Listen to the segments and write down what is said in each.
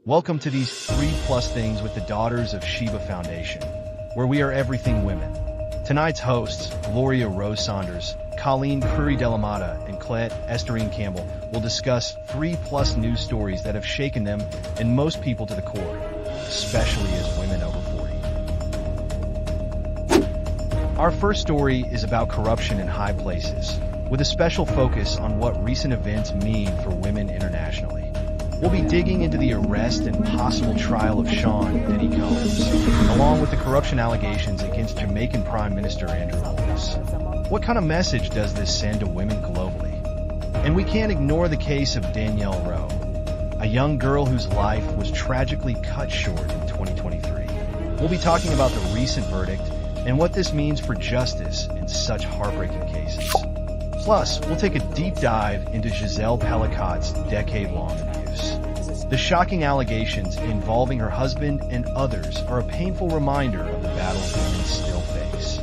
Welcome to these 3+ things with the Daughters of Sheba Foundation, where we are everything women. Tonight's hosts, Gloria Rose Saunders, Colleen Curry Delamata, and Colette Esterine Campbell will discuss 3+ news stories that have shaken them and most people to the core, especially as women over 40. Our first story is about corruption in high places, with a special focus on what recent events mean for women internationally. We'll be digging into the arrest and possible trial of Sean Diddy Combs, along with the corruption allegations against Jamaican Prime Minister Andrew Holness. What kind of message does this send to women globally? And we can't ignore the case of Danielle Rowe, a young girl whose life was tragically cut short in 2023. We'll be talking about the recent verdict and what this means for justice in such heartbreaking cases. Plus, we'll take a deep dive into Gisèle Pelicot's decade-long abuse. The shocking allegations involving her husband and others are a painful reminder of the battles women still face.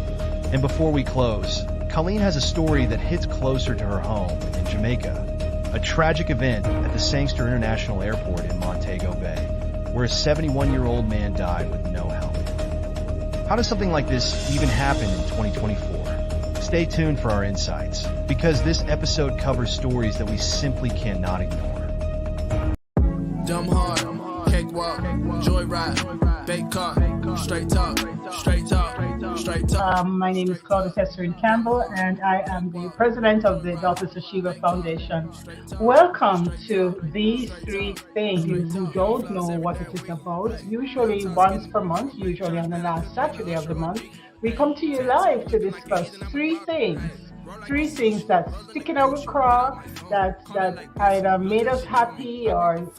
And before we close, Colleen has a story that hits closer to her home in Jamaica, a tragic event at the Sangster International Airport in Montego Bay, where a 71-year-old man died with no helmet. How does something like this even happen in 2024? Stay tuned for our insights, because this episode covers stories that we simply cannot ignore. Dumb hard, cakewalk, joyride, bake car, straight talk, straight talk, straight talk. My name is Gisèle Campbell, and I am the president of the Daughters of Sheba Foundation. Welcome to These Three Things. You don't know what it is about. Usually once per month, usually on the last Saturday of the month, we come to you live to discuss three things that stick in our craw, that either made us happy or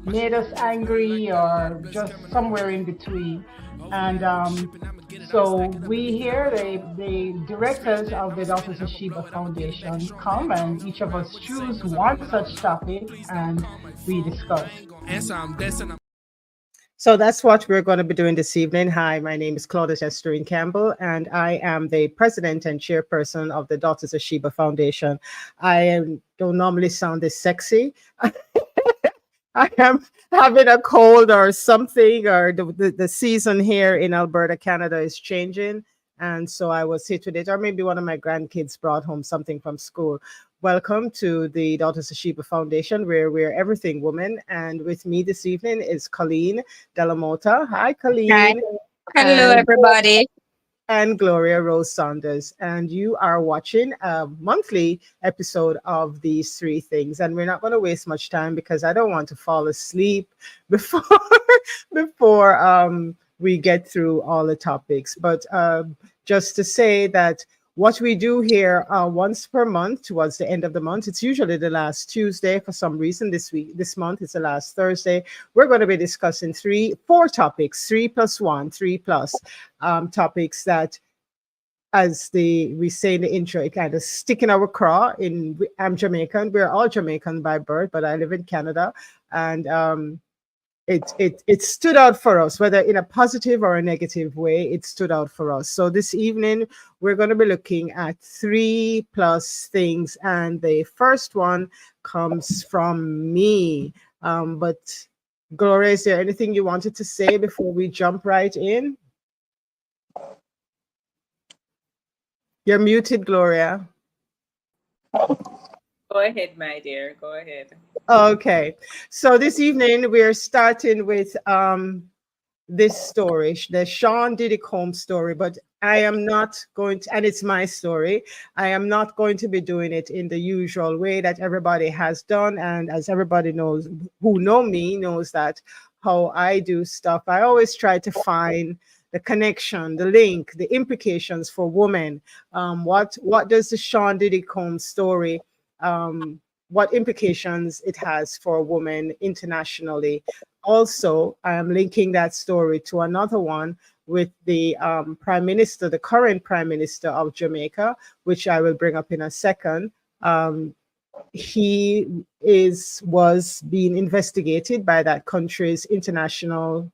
made us angry or just somewhere in between. And so we here, the directors of the Daughters of Sheba Foundation come, and each of us choose one such topic and we discuss. So that's what we're going to be doing this evening. Hi, my name is Claudette Esterine Campbell, and I am the president and chairperson of the Daughters of Sheba Foundation. Don't normally sound this sexy. I am having a cold or something, or the season here in Alberta, Canada is changing. And so I was hit with it, or maybe one of my grandkids brought home something from school. Welcome to the Daughters of Sheba Foundation, where we're everything woman. And with me this evening is Colleen Delamota. Hi, Colleen. Hi. Hello, everybody. And Gloria Rose Saunders. And you are watching a monthly episode of These Three Things. And we're not going to waste much time because I don't want to fall asleep before we get through all the topics. But just to say that what we do here once per month towards the end of the month, it's usually the last Tuesday. For some reason this month it's the last Thursday. We're going to be discussing four topics, 3+1, 3+ topics that, as we say in the intro, it kind of stick in our craw. I'm Jamaican. We're all Jamaican by birth, but I live in Canada, and it stood out for us, whether in a positive or a negative way. It stood out for us. So this evening we're going to be looking at 3+ things, and the first one comes from me. But Gloria, is there anything you wanted to say before we jump right in? You're muted, Gloria. Go ahead, my dear. Go ahead. Okay. So this evening we're starting with this story, the Sean Diddy Combs story, but I am not going to, and it's my story, I am not going to be doing it in the usual way that everybody has done. And as everybody knows, who know me, knows that how I do stuff, I always try to find the connection, the link, the implications for women. What does the Sean Diddy Combs story, what implications it has for a woman internationally. Also, I am linking that story to another one with the prime minister, the current prime minister of Jamaica, which I will bring up in a second. He was being investigated by that country's Integrity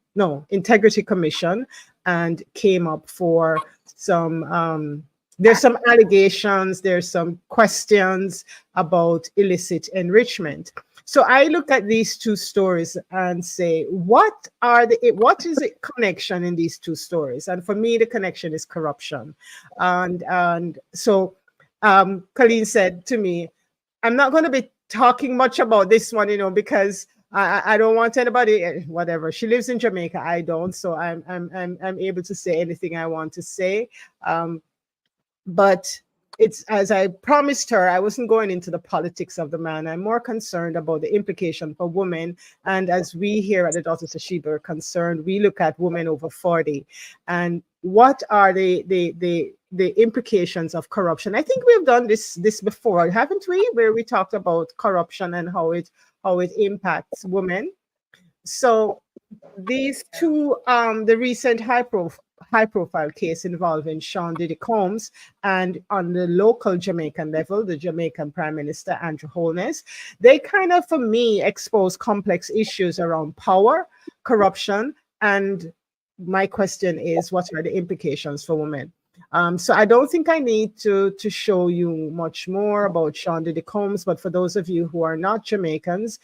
Commission, and came up for some there's some allegations, there's some questions about illicit enrichment. So I look at these two stories and say, what is the connection in these two stories? And for me, the connection is corruption. And so Colleen said to me, I'm not going to be talking much about this one, because I don't want anybody, whatever. She lives in Jamaica, I don't, so I'm able to say anything I want to say. But it's, as I promised her, I wasn't going into the politics of the man. I'm more concerned about the implication for women. And as we here at the Daughters of Sheba are concerned, we look at women over 40 and what are the implications of corruption. I think we've done this before, haven't we? Where we talked about corruption and how it impacts women. So these two, the recent high profile case involving Sean Diddy Combs, and on the local Jamaican level, the Jamaican Prime Minister Andrew Holness, they kind of, for me, expose complex issues around power, corruption, and my question is, what are the implications for women? So I don't think I need to show you much more about Sean Diddy Combs, but for those of you who are not Jamaicans,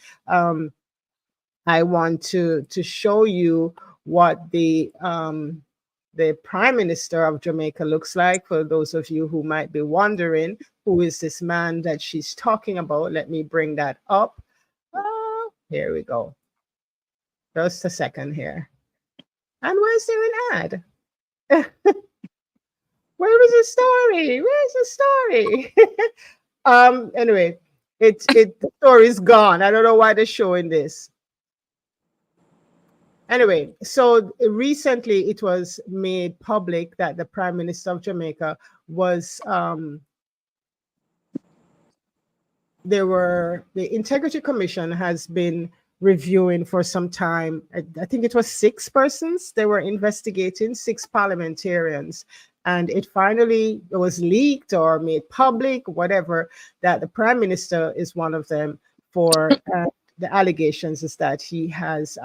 I want to show you what the Prime Minister of Jamaica looks like. For those of you who might be wondering, who is this man that she's talking about? Let me bring that up. Here we go. Just a second here. And where's there an ad? Where is the story? Where's the story? Anyway, the story's gone. I don't know why they're showing this. Anyway, so recently it was made public that the Prime Minister of Jamaica was, the Integrity Commission has been reviewing for some time. I think it was 6 persons they were investigating, 6 parliamentarians. And it finally was leaked or made public, whatever, that the Prime Minister is one of them for the allegations is that he has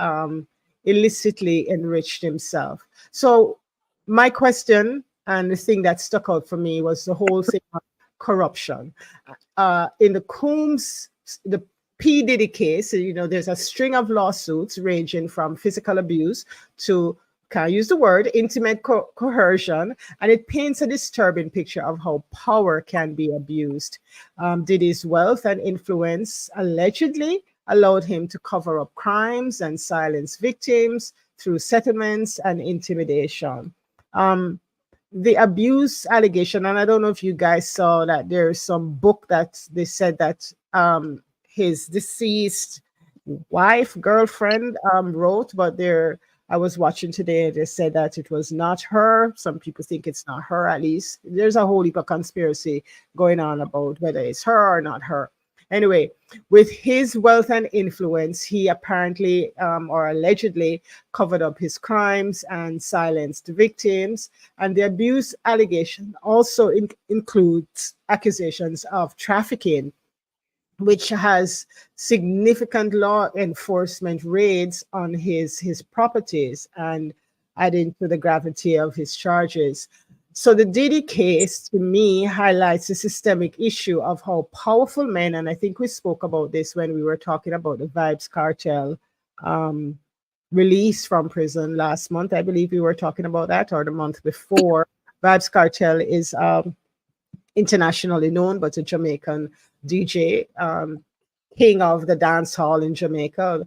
illicitly enriched himself. So my question and the thing that stuck out for me was the whole thing of corruption. In the Combs, the P. Diddy case, there's a string of lawsuits ranging from physical abuse to, can I use the word, intimate coercion, and it paints a disturbing picture of how power can be abused. Diddy's wealth and influence allegedly allowed him to cover up crimes and silence victims through settlements and intimidation. The abuse allegation, and I don't know if you guys saw that there's some book that they said that his deceased wife, girlfriend wrote, but I was watching today, they said that it was not her. Some people think it's not her, at least. There's a whole heap of conspiracy going on about whether it's her or not her. Anyway, with his wealth and influence, he apparently or allegedly covered up his crimes and silenced victims. And the abuse allegation also includes accusations of trafficking, which has significant law enforcement raids on his properties and adding to the gravity of his charges. So the Diddy case, to me, highlights the systemic issue of how powerful men, and I think we spoke about this when we were talking about the Vybz Kartel release from prison last month. I believe we were talking about that, or the month before. Vybz Kartel is internationally known, but a Jamaican DJ, king of the dance hall in Jamaica.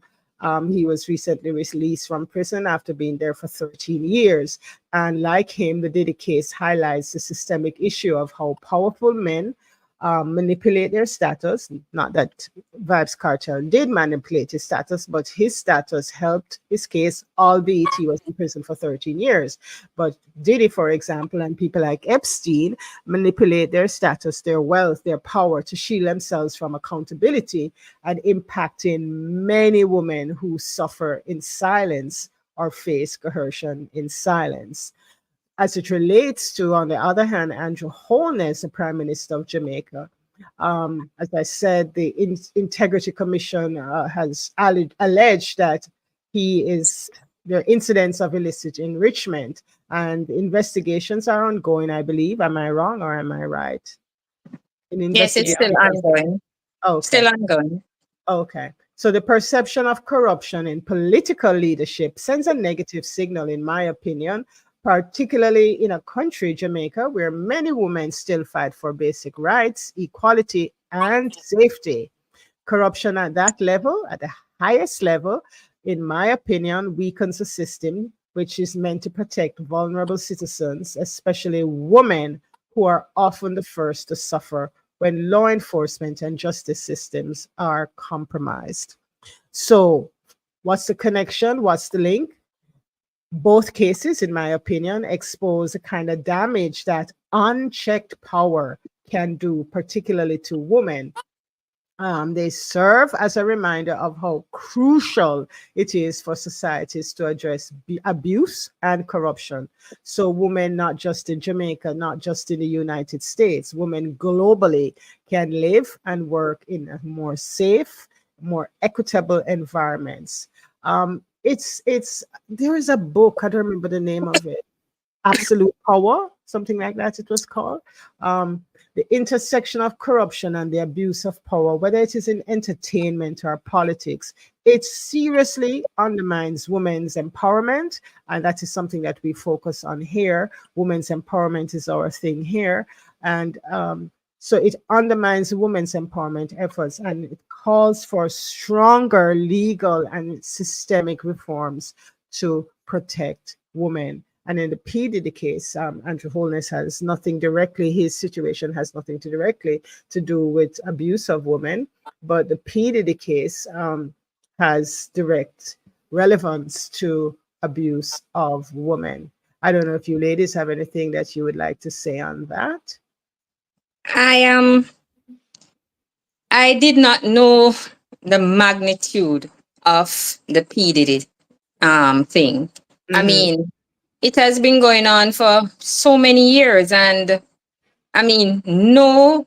He was recently released from prison after being there for 13 years. And like him, the Diddy case highlights the systemic issue of how powerful men manipulate their status. Not that Vybz Kartel did manipulate his status, but his status helped his case, albeit he was in prison for 13 years. But Diddy, for example, and people like Epstein manipulate their status, their wealth, their power to shield themselves from accountability, and impacting many women who suffer in silence or face coercion in silence. As it relates to, on the other hand, Andrew Holness, the Prime Minister of Jamaica, as I said, the Integrity Commission has alleged that there are incidents of illicit enrichment, and investigations are ongoing, I believe. Am I wrong or am I right? Yes, it's still ongoing. Okay. Still ongoing. Okay. So the perception of corruption in political leadership sends a negative signal, in my opinion, particularly in a country, Jamaica, where many women still fight for basic rights, equality, and safety. Corruption at that level, at the highest level, in my opinion, weakens the system, which is meant to protect vulnerable citizens, especially women who are often the first to suffer when law enforcement and justice systems are compromised. So, what's the connection? What's the link? Both cases, in my opinion, expose the kind of damage that unchecked power can do, particularly to women. They serve as a reminder of how crucial it is for societies to address abuse and corruption. So, women, not just in Jamaica, not just in the United States, women globally can live and work in a more safe, more equitable environments. There is a book, I don't remember the name of it, Absolute Power, something like that it was called. The intersection of corruption and the abuse of power, whether it is in entertainment or politics, it seriously undermines women's empowerment. And that is something that we focus on here. Women's empowerment is our thing here. And so it undermines women's empowerment efforts, and it calls for stronger legal and systemic reforms to protect women. And in the P. Diddy case, Andrew Holness has nothing directly, his situation has nothing to directly to do with abuse of women, but the P. Diddy case has direct relevance to abuse of women. I don't know if you ladies have anything that you would like to say on that. I did not know the magnitude of the P. Diddy thing. I mean, it has been going on for so many years, and I mean, the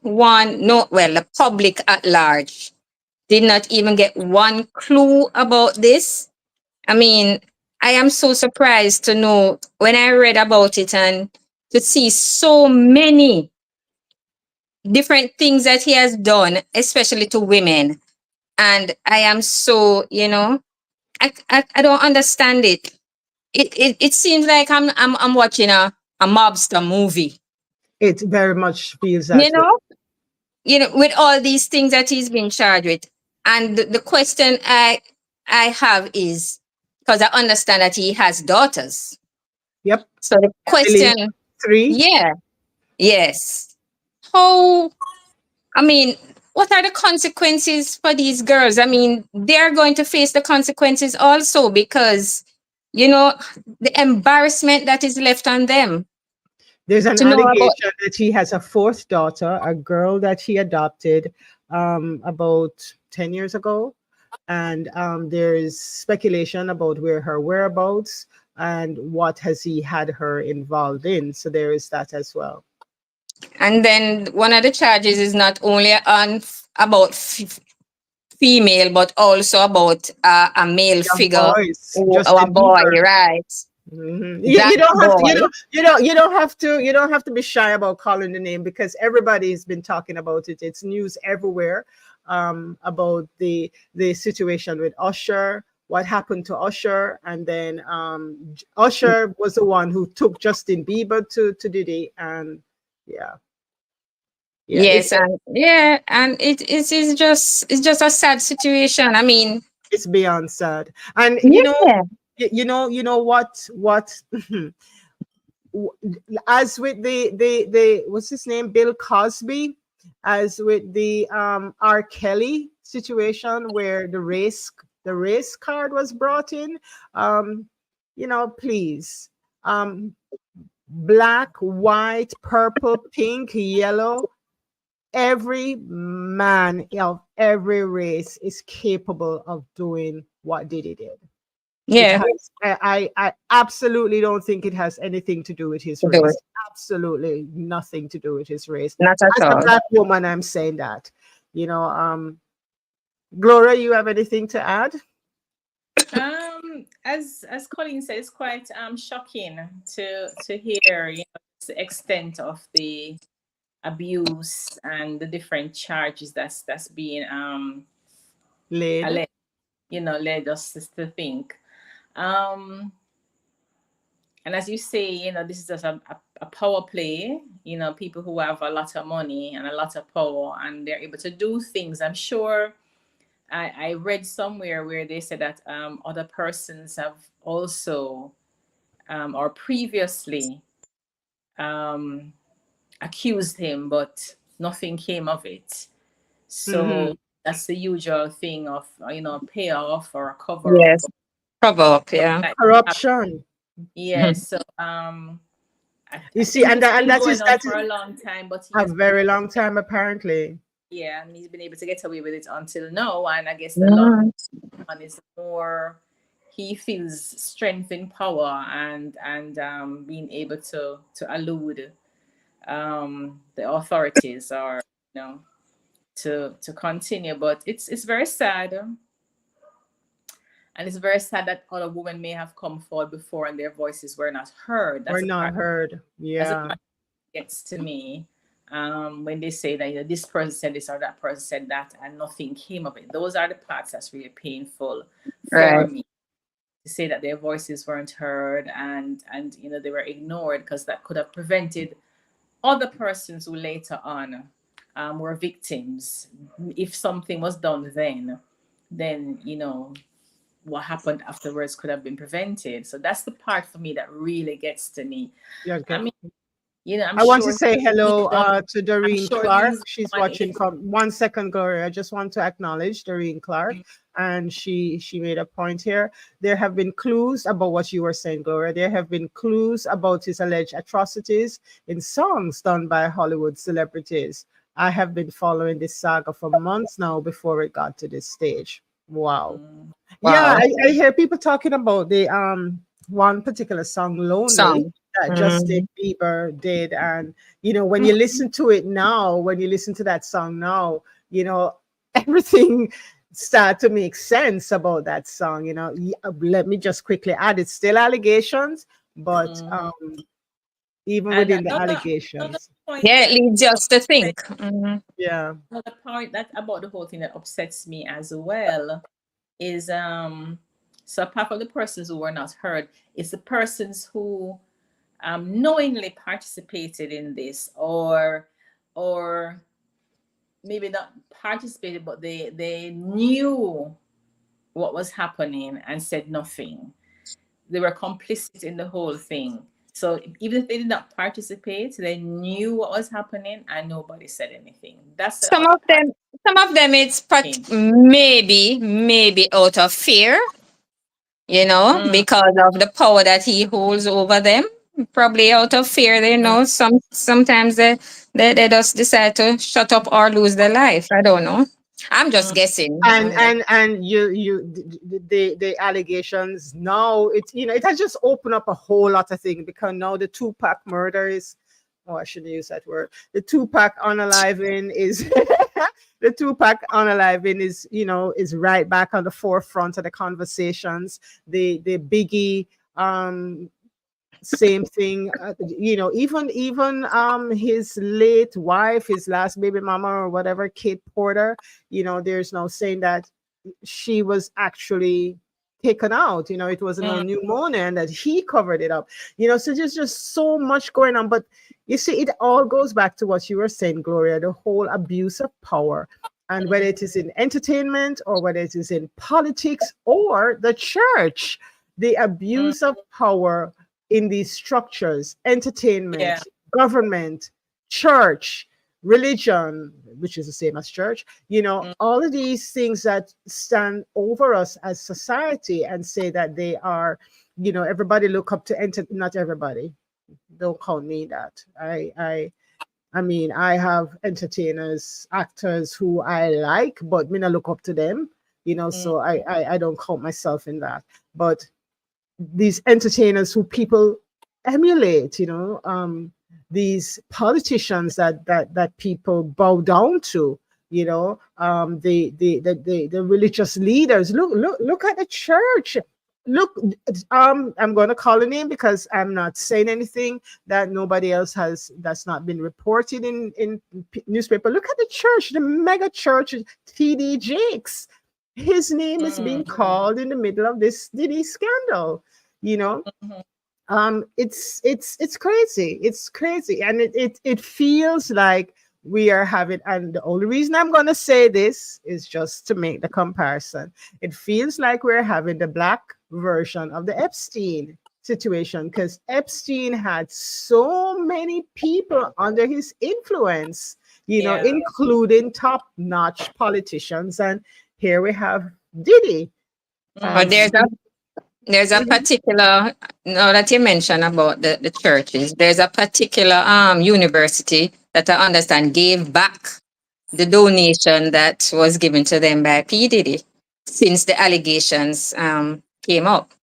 public at large did not even get one clue about this. I mean, I am so surprised to know when I read about it and to see so many different things that he has done, especially to women. And I am so, I don't understand it. It seems like I'm watching a mobster movie. It very much feels that way. With all these things that he's been charged with. And the question I have is, because I understand that he has daughters. Yep. So the question, 3. yeah, yes. How, I mean, what are the consequences for these girls? I mean, they're going to face the consequences also because, the embarrassment that is left on them. There's an allegation that he has a 4th daughter, a girl that he adopted about 10 years ago. And there is speculation about where her whereabouts and what has he had her involved in. So there is that as well. And then one of the charges is not only on about female, but also about a male figure or a boy, right? Mm-hmm. You don't have to be shy about calling the name, because everybody's been talking about it. It's news everywhere about the situation with Usher, what happened to Usher, and then Usher was the one who took Justin Bieber to Diddy, and yes, and it is just a sad situation. I mean, it's beyond sad, and you know what as with the what's his name, Bill Cosby, as with the R. Kelly situation where the race card was brought in, please, black, white, purple, pink, yellow, every man of every race is capable of doing what Diddy did. Yeah, I absolutely don't think it has anything to do with his race. Absolutely nothing to do with his race. Not at all. As a black woman, I'm saying that. Gloria, you have anything to add? As Colleen said, it's quite shocking to hear the extent of the abuse and the different charges that's being laid. led us to think. And as you say, this is just a power play, people who have a lot of money and a lot of power, and they're able to do things. I'm sure I read somewhere where they said that other persons have also or previously accused him, but nothing came of it. So that's the usual thing of, payoff or a cover up. Yes. Cover up, yeah. Corruption. Yes. So You see, and it's been that going is on for a long time, but a very long time apparently. yeah, and he's been able to get away with it until now. And I guess the long one is more, he feels strength in power and being able to elude the authorities, or to continue. But it's very sad. And it's very sad that other women may have come forward before and their voices were not heard. We're not heard. Yeah. That's gets to me when they say that this person said this or that person said that and nothing came of it. Those are the parts that's really painful for me, to say that their voices weren't heard and they were ignored, because that could have prevented other persons who later on were victims. If something was done then what happened afterwards could have been prevented. So that's the part for me that really gets to me. Yeah, okay. I mean, I want to say hello to Doreen Clark. She's watching from 1 second, Gloria. I just want to acknowledge Doreen Clark, and she made a point here. There have been clues about what you were saying, Gloria. There have been clues about his alleged atrocities in songs done by Hollywood celebrities. I have been following this saga for months now before it got to this stage. Wow. Yeah, I hear people talking about the one particular song, Lonely, that Justin Bieber did. And when you listen to it now, when you listen to that song now, everything start to make sense about that song. Let me just quickly add, it's still allegations, but even within the allegations, it leads us to think. Yeah. Another point that about the whole thing that upsets me as well is so apart from the persons who were not heard, it's the persons who knowingly participated in this, or maybe not participated, but they knew what was happening and said nothing. They were complicit in the whole thing. So even if they did not participate, they knew what was happening and nobody said anything. That's some of them it's maybe out of fear, because of the power that he holds over them. Probably out of fear, sometimes they just decide to shut up or lose their life. I don't know. I'm just guessing. And the allegations now, it has just opened up a whole lot of things, because now the Tupac murder is, I shouldn't use that word. The Tupac unaliving is the Tupac unaliving is right back on the forefront of the conversations. The Biggie same thing, even his late wife, his last baby mama or whatever, Kate Porter, there's no saying that she was actually taken out. It was no pneumonia and that he covered it up. So there's just so much going on. But you see, it all goes back to what you were saying, Gloria, the whole abuse of power. And whether it is in entertainment or whether it is in politics or the church, the abuse of power in these structures, entertainment, government, church, religion, which is the same as church, all of these things that stand over us as society and say that they are, everybody look up to not everybody. Don't call me that. I mean, I have entertainers, actors who I like, but me not look up to them, so I don't count myself in that. But these entertainers who people emulate, these politicians that people bow down to, the religious leaders. Look at the church. Look, I'm going to call a name because I'm not saying anything that nobody else that's not been reported in newspaper. Look at the church, the mega church, TD Jakes. his name is being called in the middle of this Diddy scandal. You know, it's crazy. It's crazy, and it feels like we are having. And the only reason I'm going to say this is just to make the comparison. It feels like we're having the black version of the Epstein situation, because Epstein had so many people under his influence, you know, including top-notch politicians, and here we have Diddy. But there's a particular, now that you mentioned about the churches, there's a particular university that I understand gave back the donation that was given to them by P. Diddy since the allegations came up.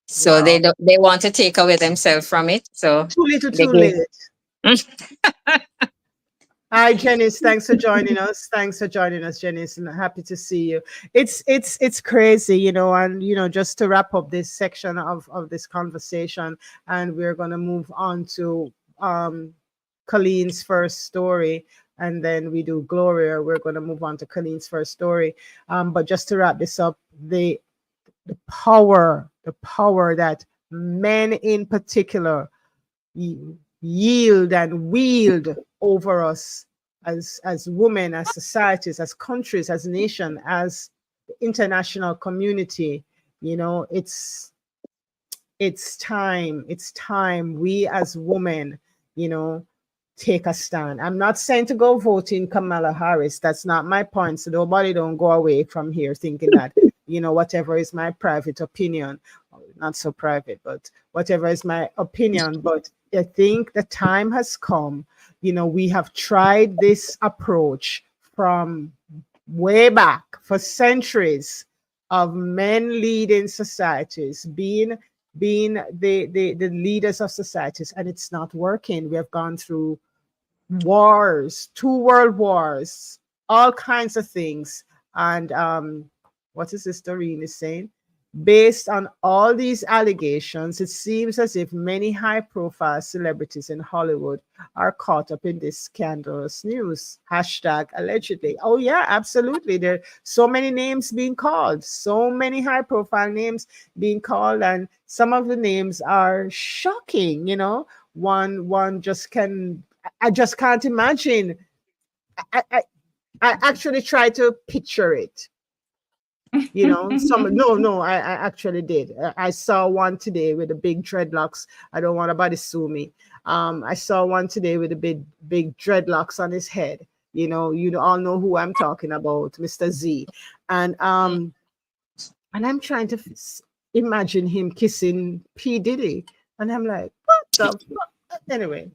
So Wow. they want to take away themselves from it. So Too little, they too gave. late. Hi, Janice. Thanks for joining us. Thanks for joining us, Janice. And happy to see you. It's crazy, you know, and you know, just to wrap up this section of this conversation, and we're gonna move on to Colleen's first story, and then we do Gloria. We're gonna move on to Colleen's first story. But just to wrap this up, the power that men in particular yield and wield over us as women, as societies, as countries, as nation, as international community. You know, it's time we as women, you know, take a stand. I'm not saying to go vote in Kamala Harris. That's not my point. So nobody don't go away from here thinking that, you know, whatever is my private opinion, not so private, but whatever is my opinion. But I think the time has come. You know, we have tried this approach from way back for centuries of men leading societies, being the leaders of societies, and it's not working. We have gone through wars, 2 world wars, all kinds of things. And what is this Doreen is saying? Based on all these allegations, it seems as if many high-profile celebrities in Hollywood are caught up in this scandalous news. Hashtag allegedly. Oh yeah, absolutely. There are so many names being called, so many high-profile names being called, and some of the names are shocking. You know, one just can. I just can't imagine. I actually try to picture it. You know, I actually did. I saw one today with the big dreadlocks. I don't want nobody to sue me. I saw one today with the big dreadlocks on his head. You all know who I'm talking about, Mr. Z. And I'm trying to imagine him kissing P. Diddy. And I'm like, what the fuck? Anyway.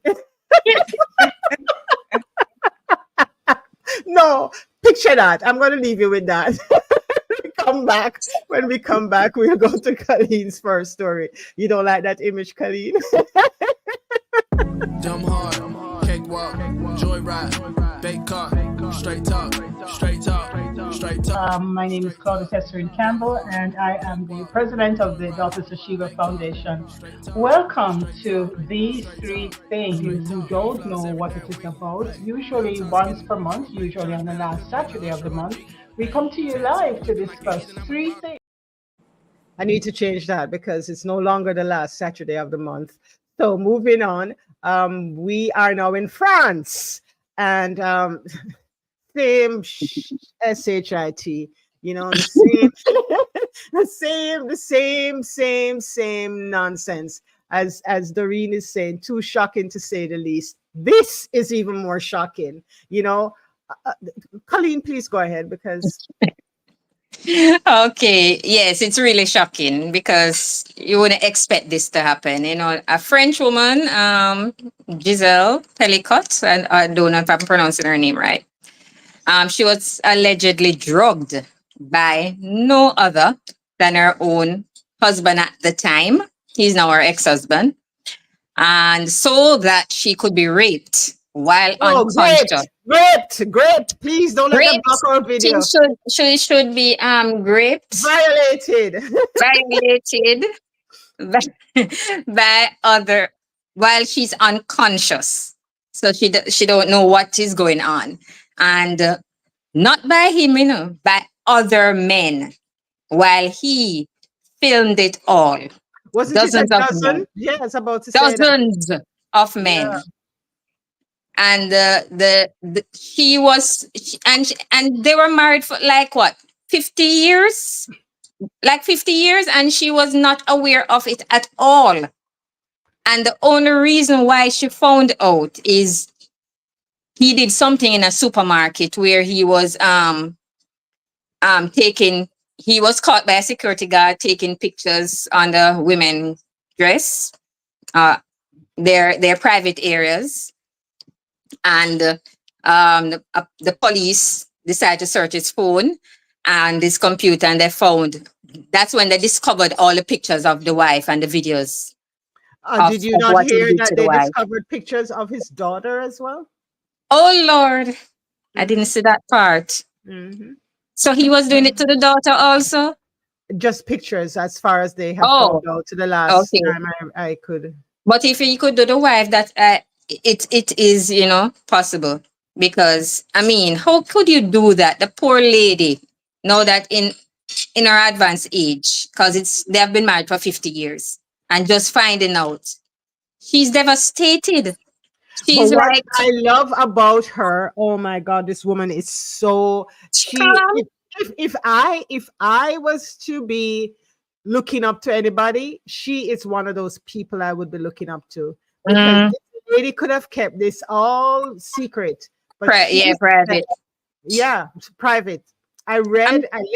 No, picture that. I'm going to leave you with that. When we come back, we'll go to Colleen's first story. You don't like that image, Colleen? Dumb hard, cakewalk, joyride, bake car, straight talk, straight talk, straight talk. My name is Claudia Tesserin Campbell, and I am the president of the Daughters of Sheba Foundation. Welcome to These Three Things. You don't know what it is about. Usually once per month, usually on the last Saturday of the month, we come to you live to discuss 3 things. I need to change that because it's no longer the last Saturday of the month. So moving on, we are now in France, and same SHIT, you know, the same nonsense as Doreen is saying. Too shocking to say the least. This is even more shocking, you know. Colleen, please go ahead because. Okay, yes, it's really shocking because you wouldn't expect this to happen. You know, a French woman, Gisèle Pelicot, and I don't know if I'm pronouncing her name right. She was allegedly drugged by no other than her own husband at the time. He's now her ex-husband, and so that she could be raped while unconscious. Gripped. Please don't let them block our video. She should be gripped. Violated by other while she's unconscious. So she don't know what is going on. And not by him, you know, by other men while he filmed it all. Wasn't it a Dozens of men. dozen? Yeah, I was about to say that. Dozens of Yeah. men. And and they were married for like what, 50 years? Like 50 years, and she was not aware of it at all. And the only reason why she found out is he did something in a supermarket where he was taking, he was caught by a security guard taking pictures on the women dress, their private areas. And the police decided to search his phone and his computer, and that's when they discovered all the pictures of the wife and the videos. Did you not hear that they discovered pictures of his daughter as well? Oh Lord, I didn't see that part. So he was doing it to the daughter also? Just pictures, as far as they have found out to the last time I could. But if he could do the wife, that it is, possible. Because I mean, how could you do that? The poor lady, know that in her advanced age, because they have been married for 50 years, and just finding out, she's devastated. She's but what like, I love about her, oh my God, this woman is so if I was to be looking up to anybody, she is one of those people I would be looking up to, because this lady could have kept this all secret, but private. Yeah, private. I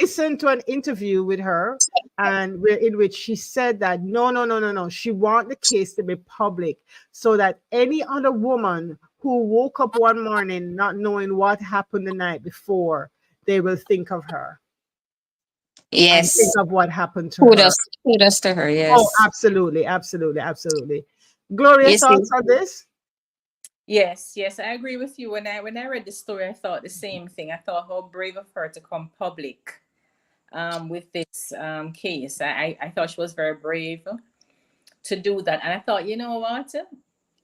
listened to an interview with her, and in which she said that no. She want the case to be public, so that any other woman who woke up one morning not knowing what happened the night before, they will think of her. Yes. And think of what happened to her. Kudos to her, yes. Oh, absolutely. Gloria, thoughts on this? Yes, I agree with you. When I read the story, I thought the same thing. I thought how brave of her to come public with this case. I thought she was very brave to do that. And I thought, you know what?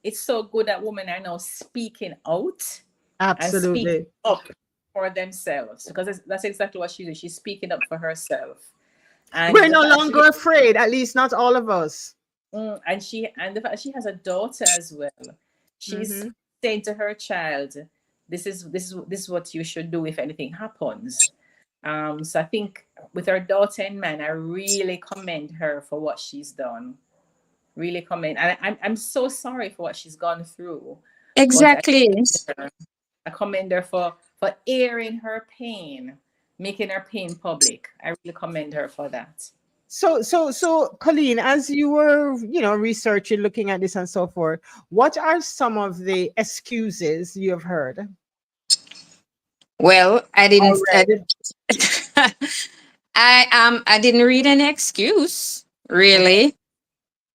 It's so good that women are now speaking out. Absolutely. And speaking up for themselves. Because that's exactly what she did. She's speaking up for herself. And we're no longer afraid, at least not all of us. And the fact she has a daughter as well. She's saying to her child, this is what you should do if anything happens. So I think with her daughter in mind, I really commend her for what she's done. Really commend. And I'm so sorry for what she's gone through. Exactly. I commend her for airing her pain, making her pain public. I really commend her for that. So Colleen, as you were, researching, looking at this and so forth, what are some of the excuses you have heard? Well, I didn't. I didn't read any excuse really.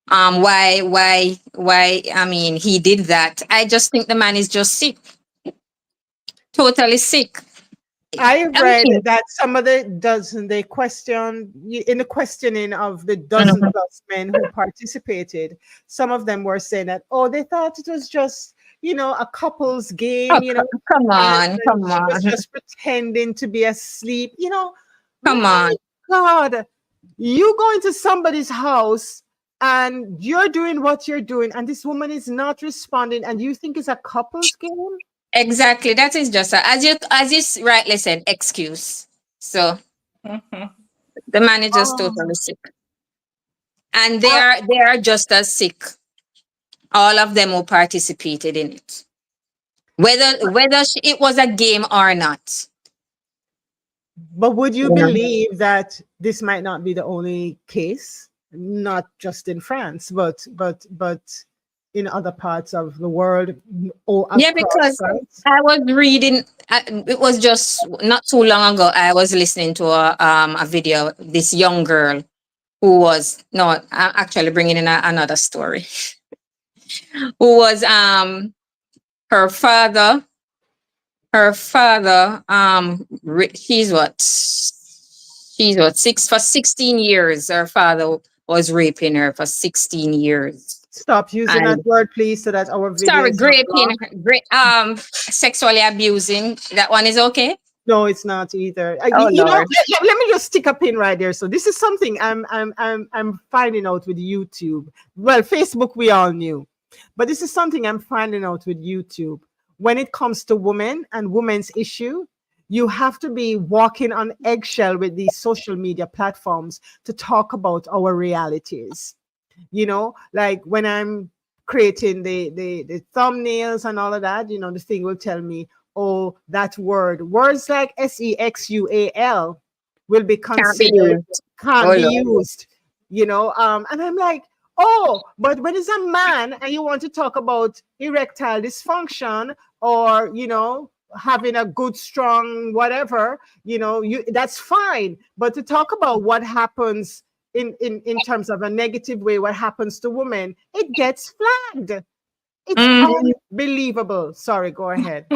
Why? I mean, he did that. I just think the man is just sick, totally sick. I read that some of they question in the questioning of the dozen plus men who participated. Some of them were saying that, they thought it was just, a couple's game, Come on. She was just pretending to be asleep, Come on. God, you go into somebody's house and you're doing what you're doing, and this woman is not responding, and you think it's a couple's game? Exactly. That is just as you rightly said, excuse. So the man is just totally sick, and they are just as sick. All of them who participated in it, whether it was a game or not. But would you believe that this might not be the only case, not just in France, but in other parts of the world? Because France? I was reading, it was just not too long ago, I was listening to a video, this young girl who was, I'm actually bringing in another story, who was her father, she's what, 16 years, her father was raping her for 16 years. Stop using that word, please, so that our video. Sorry, raping, sexually abusing. That one is okay? No, it's not either. Oh You know, Lord. let me just stick a pin right there. So this is something I'm finding out with YouTube. Well, Facebook we all knew, but this is something I'm finding out with YouTube. When it comes to women and women's issue, you have to be walking on eggshell with these social media platforms to talk about our realities. You know, like when I'm creating the thumbnails and all of that, you know, the thing will tell me, oh, that words like sexual will be Can't be considered, used. can't Oh be Lord. used, you know. And I'm like, oh, but when it's a man and you want to talk about erectile dysfunction, or you know, having a good strong whatever, you know, you, that's fine. But to talk about what happens in terms of a negative way, what happens to women, it gets flagged. It's Mm. unbelievable. Sorry, go ahead.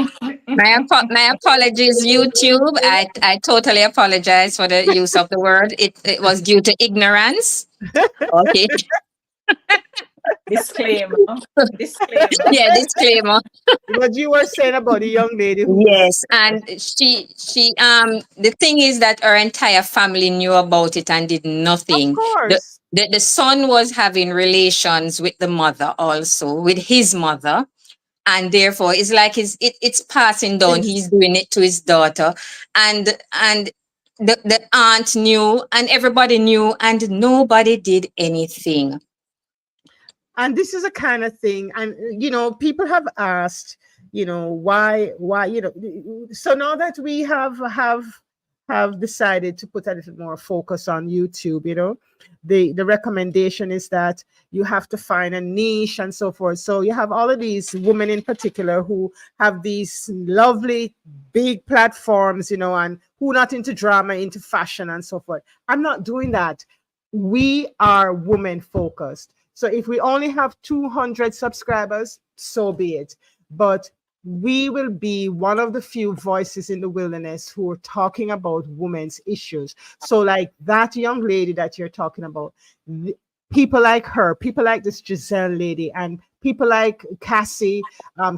My apologies, YouTube. I totally apologize for the use of the word. It was due to ignorance. Okay. Disclaimer. Disclaimer. Yeah, disclaimer. What you were saying about the young lady who's, Yes, and she the thing is that her entire family knew about it and did of nothing. The course, the son was having relations with the mother, also with his mother, and therefore it's like it's passing down. He's doing it to his daughter, and the aunt knew and everybody knew and nobody did anything. and this is a kind of thing, and you know, people have asked, you know, why, you know, so now that we have decided to put a little more focus on YouTube, you know, the recommendation is that you have to find a niche and so forth. So you have all of these women in particular who have these lovely big platforms, you know, and who not into drama, into fashion and so forth. I'm not doing that. We are women focused. So if we only have 200 subscribers, so be it. But we will be one of the few voices in the wilderness who are talking about women's issues. So like that young lady that you're talking about, people like her, people like this Gisèle lady, and people like Cassie,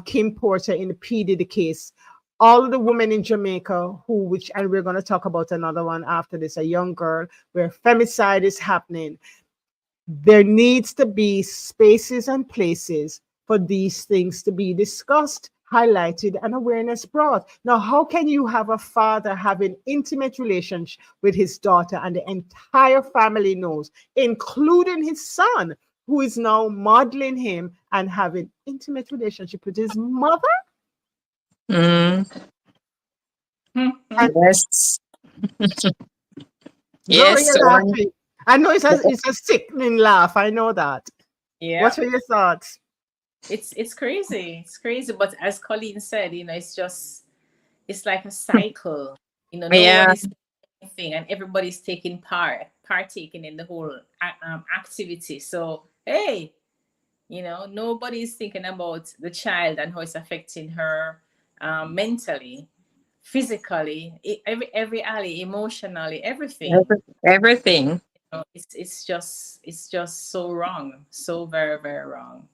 Kim Porter in the P. Diddy case, all of the women in Jamaica who, which, and we're going to talk about another one after this, a young girl where femicide is happening. There needs to be spaces and places for these things to be discussed, highlighted, and awareness brought. Now, how can you have a father having intimate relationship with his daughter and the entire family knows, including his son, who is now modeling him and having intimate relationship with his mother? Mm, And yes. Gloria Yes. laughing. I know it's a sickening laugh. I know that. Yeah. What are your thoughts? It's crazy. It's crazy. But as Colleen said, you know, it's like a cycle. You know, no Yeah. one is doing anything and everybody's partaking in the whole activity. So hey, you know, nobody's thinking about the child and how it's affecting her mentally, physically, every alley, emotionally, everything. Everything. You know, it's just so wrong, so very very wrong.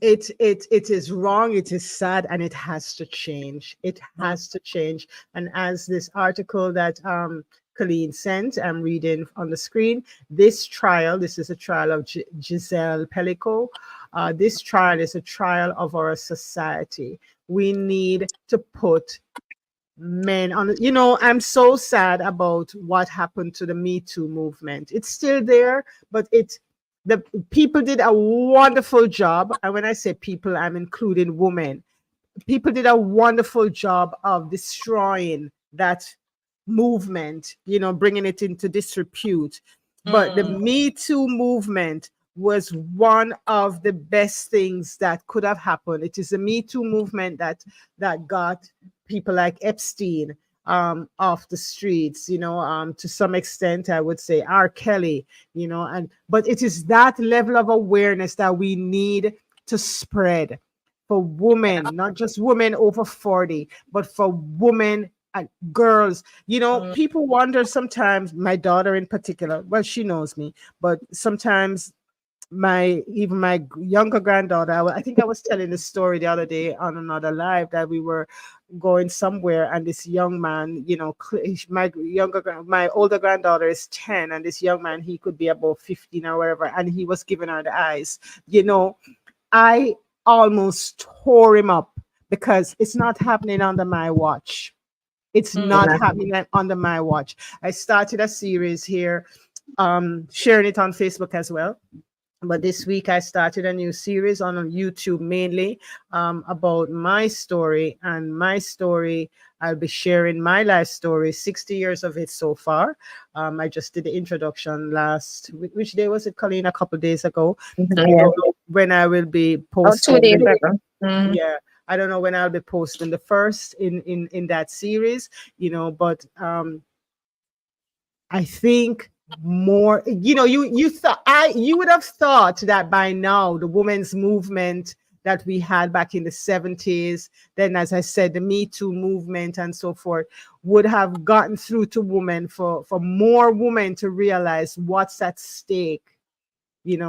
It is wrong, it is sad, and it has to change. It has to change. And as this article that Colleen sent, I'm reading on the screen, this is a trial of Gisèle Pelicot. This trial is a trial of our society. We need to put men on, you know, I'm so sad about what happened to the Me Too movement. It's still there, but the people did a wonderful job. And when I say people, I'm including women. People did a wonderful job of destroying that movement, you know, bringing it into disrepute. But the Me Too movement was one of the best things that could have happened. It is the Me Too movement that got people like Epstein off the streets, you know, to some extent, I would say R. Kelly, you know, but it is that level of awareness that we need to spread for women, not just women over 40, but for women and girls. You know, people wonder sometimes, my daughter in particular, well, she knows me, but sometimes my younger granddaughter, I think I was telling the story the other day on another live that we were going somewhere, and this young man, my older granddaughter is 10, and this young man, he could be about 15 or whatever, and he was giving her the eyes. I almost tore him up because it's not happening under my watch. It's not happening under my watch. I started a series here, sharing it on Facebook as well. But this week I started a new series on YouTube, mainly about my story. And my story, I'll be sharing my life story, 60 years of it so far. I just did the introduction which day was it, Colleen? A couple of days ago. I don't know when I will be posting. 2 days ago. Yeah. I don't know when I'll be posting the first in that series, but I think more, you would have thought that by now the women's movement that we had back in the 70s, then as I said, the Me Too movement and so forth, would have gotten through to women for more women to realize what's at stake. It's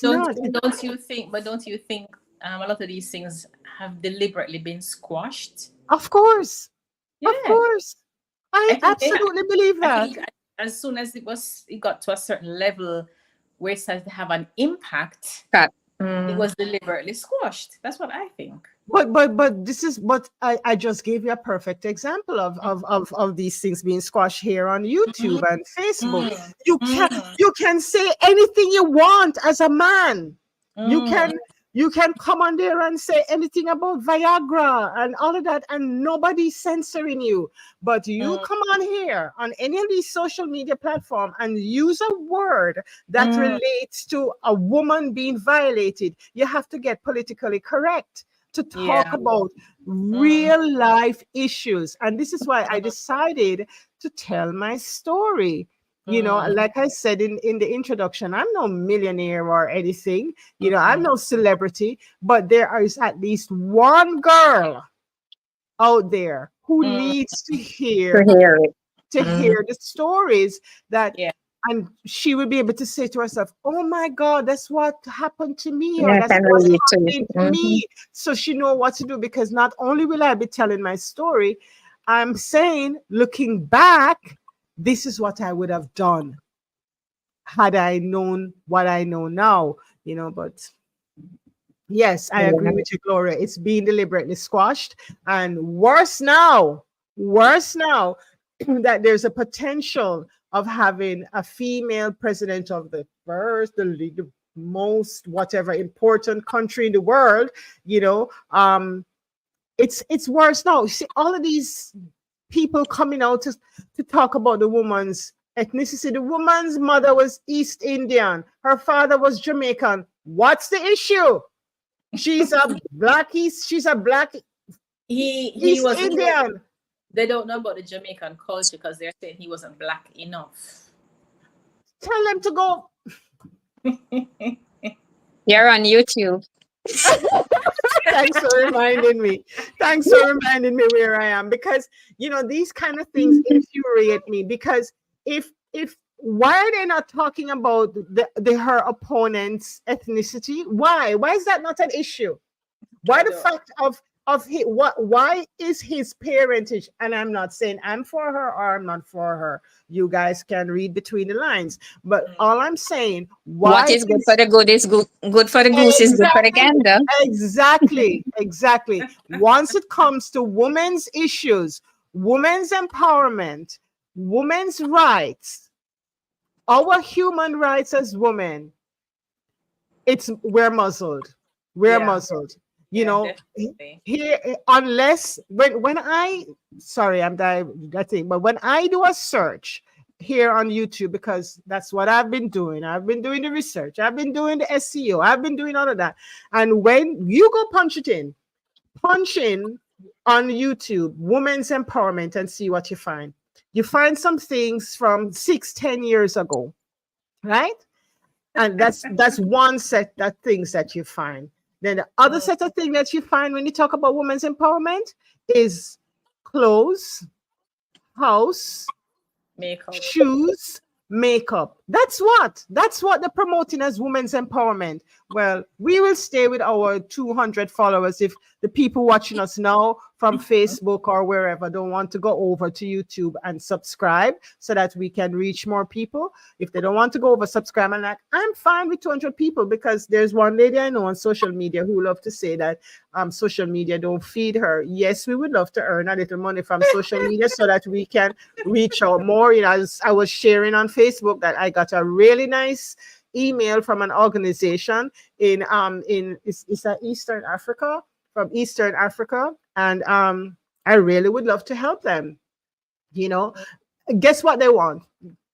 not. Don't you think a lot of these things have deliberately been squashed? Of course. Yeah. Of course. I absolutely believe that. I think as soon as it got to a certain level where it started to have an impact, it was deliberately squashed. That's what I think. But I just gave you a perfect example of these things being squashed here on YouTube and Facebook. You can say anything you want as a man. You can come on there and say anything about Viagra and all of that, and nobody's censoring you. But you come on here on any of these social media platforms and use a word that relates to a woman being violated. You have to get politically correct to talk about real life issues. And this is why I decided to tell my story. Like I said in the introduction, I'm no millionaire or anything. I'm no celebrity, but there is at least one girl out there who needs to hear the stories that, and she will be able to say to herself, "Oh my God, that's what happened to me, or that's what happened to me." So she know what to do, because not only will I be telling my story, I'm saying, looking back, this is what I would have done had I known what I know now, but yes, I agree with you, Gloria. It's being deliberately squashed, and worse now that there's a potential of having a female president of the most whatever important country in the world, it's worse now. You see all of these people coming out to talk about the woman's ethnicity. The woman's mother was East Indian. Her father was Jamaican. What's the issue? She's a black East Indian. They don't know about the Jamaican culture because they're saying he wasn't black enough. Tell them to go. You're on YouTube. Thanks for reminding me. Thanks for reminding me where I am, because these kind of things infuriate me, because if why are they not talking about her opponent's ethnicity? Why is that not an issue? Why the fact of why is his parentage? And I'm not saying I'm for her or I'm not for her. You guys can read between the lines. But all I'm saying, what is good for the good is good for the goose is good for the gander. Exactly. Once it comes to women's issues, women's empowerment, women's rights, our human rights as women, we're muzzled. We're muzzled. Here, unless when I do a search here on YouTube, because that's what I've been doing. I've been doing the research. I've been doing the SEO. I've been doing all of that. And when you go punch in on YouTube, women's empowerment, and see what you find. You find some things from 6-10 years ago, right? And that's one set of things that you find. Then the other set of things that you find when you talk about women's empowerment is clothes, house, makeup, shoes, makeup. That's what they're promoting as women's empowerment. Well, we will stay with our 200 followers. If the people watching us now from Facebook or wherever don't want to go over to YouTube and subscribe so that we can reach more people, if they don't want to go over, subscribe, and like, I'm fine with 200 people, because there's one lady I know on social media who love to say that social media don't feed her. Yes, we would love to earn a little money from social media so that we can reach out more. You know, I was sharing on Facebook that I got a really nice email from an organization in is that Eastern Africa, from Eastern Africa, and I really would love to help them. You know, guess what they want?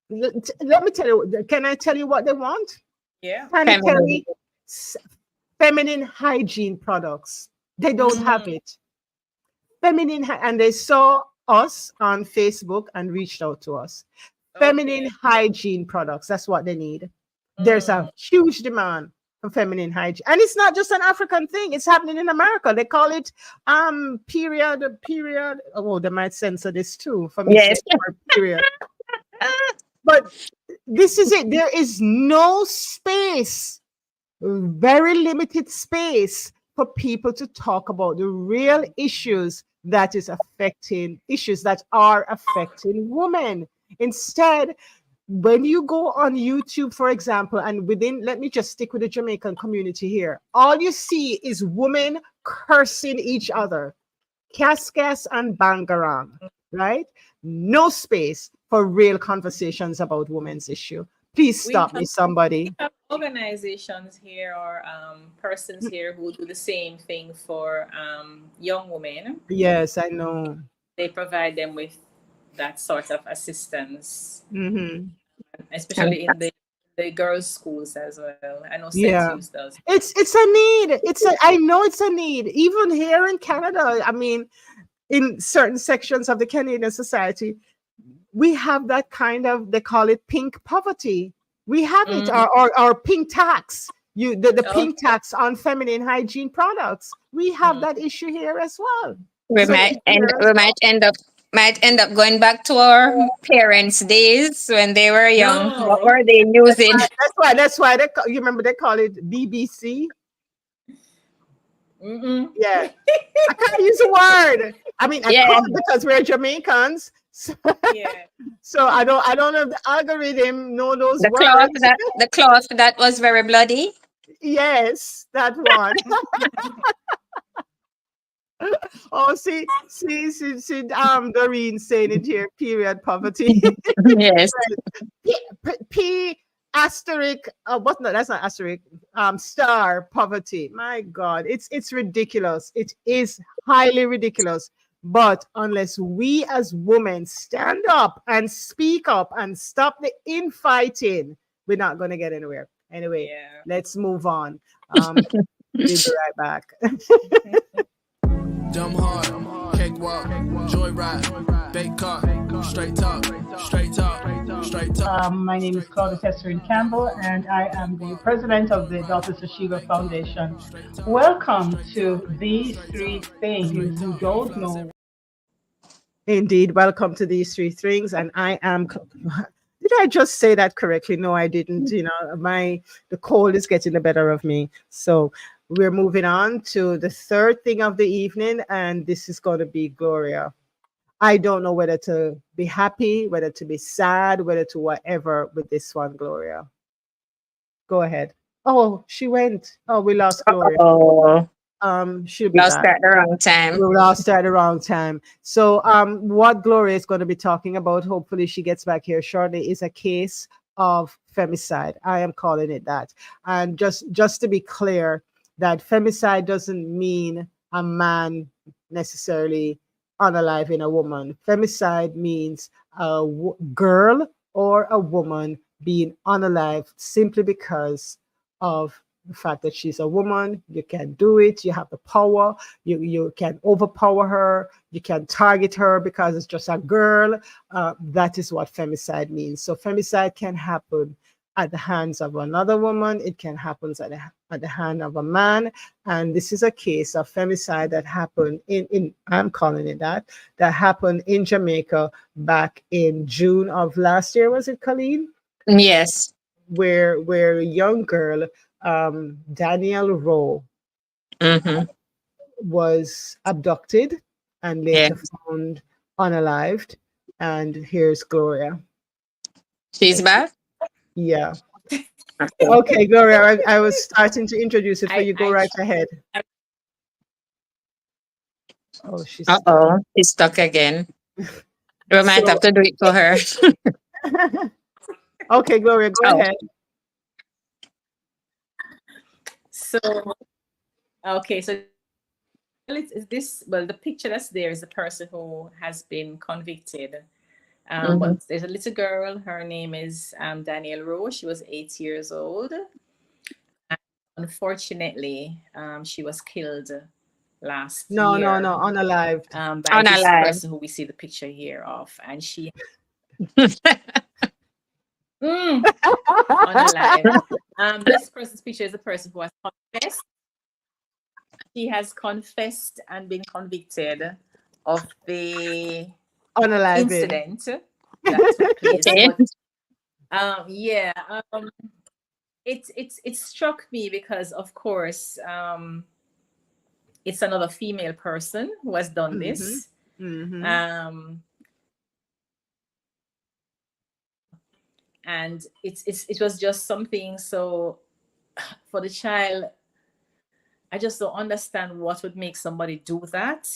Let me tell you. Can I tell you what they want? Yeah. Feminine hygiene products. They don't have it. And they saw us on Facebook and reached out to us. Feminine hygiene products. That's what they need. There's a huge demand for feminine hygiene, and it's not just an African thing. It's happening in America. They call it period. Oh, they might censor this too for me. Yes. Period. But this is it. There is no space, very limited space, for people to talk about the real issues that are affecting women. Instead, when you go on YouTube, for example, and let me just stick with the Jamaican community here, all you see is women cursing each other, Cascas and Bangarang, right? No space for real conversations about women's issue. Please stop me, somebody. We have organizations here or persons here who do the same thing for young women. Yes, I know. They provide them with that sort of assistance, especially in the girls' schools as well. I know St. Hughes does. It's a need. I know it's a need. Even here in Canada, I mean, in certain sections of the Canadian society, we have that kind of, they call it pink poverty. We have it, or pink tax. The pink tax on feminine hygiene products. We have that issue here as well. We might end up going back to our parents' days when they were young. No. What were they using? That's why you remember they call it BBC. Yeah, I can't use a word. I mean, I can't, because we're Jamaicans. So I don't know the algorithm. Know those the words. The cloth that was very bloody. Yes, that one. Oh, see, Doreen saying it here. Period poverty. Yes. P asterisk. What? No, that's not asterisk. Star poverty. My God, it's ridiculous. It is highly ridiculous. But unless we as women stand up and speak up and stop the infighting, we're not going to get anywhere. Anyway, let's move on. We'll be right back. Dumb hard, cakewalk, joyride, bake car, straight talk. My name is Claudia Tesserin Campbell, and I am the president of the Daughters of Sheba Foundation. Welcome to These Three Things You Don't Know. Indeed, welcome to These Three Things, and I am. Did I just say that correctly? No, I didn't. You know, the cold is getting the better of me. So we're moving on to the third thing of the evening, and this is going to be Gloria. I don't know whether to be happy, whether to be sad, whether to whatever with this one, Gloria. Go ahead. Oh, she went. Oh, we lost Gloria. Oh. She'll be lost back. at the wrong time. We lost at the wrong time. So what Gloria is going to be talking about, hopefully she gets back here shortly, is a case of femicide. I am calling it that. And just to be clear, that femicide doesn't mean a man necessarily unaliving a woman. Femicide means a girl or a woman being unalived simply because of the fact that she's a woman. You can do it. You have the power. You can overpower her. You can target her because it's just a girl. That is what femicide means. So femicide can happen at the hands of another woman. It can happen at the hand of a man. And this is a case of femicide that happened I'm calling it that happened in Jamaica back in June of last year. Was it, Colleen? Yes. where a young girl, Danielle Rowe, Mm-hmm. was abducted and Yeah. later found unalived. And here's Gloria. She's back. Yeah. Okay. Okay, Gloria, I was starting to introduce it for you. Go I right ahead. Oh, she's stuck. Uh-oh. She's stuck again. We might have So, to do it for her. okay, Gloria, go Oh. ahead. so okay, so the picture that's there is the person who has been convicted. Mm-hmm. But there's a little girl. Her name is Danielle Rowe. She was 8 years old. And unfortunately, she was killed last No, year unalived. by this Unalive. person who we see the picture here of. And she unalive. This person's picture is the person who has confessed. She has confessed and been convicted of the Unalived. incident that took place. Okay. But, it struck me because, of course, it's another female person who has done this. Mm-hmm. And it was just something. So for the child, I just don't understand what would make somebody do that.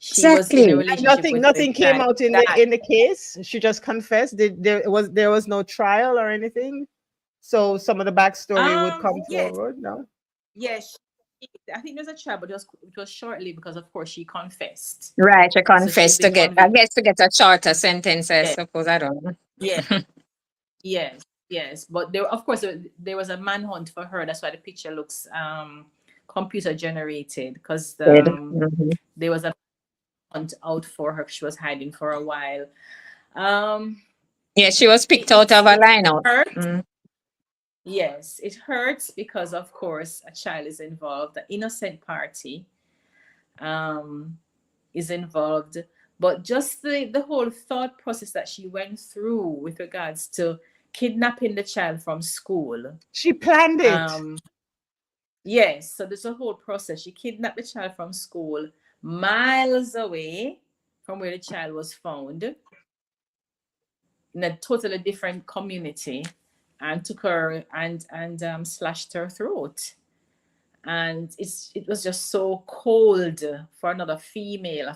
She was in a Exactly. relationship with Nothing the came child out in the case. She just confessed. There was no trial or anything. So some of the backstory would come Yes, forward. No. yes. I think there's a trial, but it was shortly because, of course, she confessed. Right. She So she's confessed to been get, I convicted. guess, to get a shorter sentence, I Yeah. suppose. I don't know. Yeah. Yes. But there, of course, there was a manhunt for her. That's why the picture looks computer generated, because Mm-hmm. there was a hunt out for her. She was hiding for a while. Yeah, she was picked out of a lineup. Hurt. Mm. Yes, it hurts because, of course, a child is involved. The innocent party is involved. But just the whole thought process that she went through with regards to kidnapping the child from school. She planned it. Yes, so there's a whole process. She kidnapped the child from school miles away from where the child was found, in a totally different community, and took her and slashed her throat. And it was just so cold for a female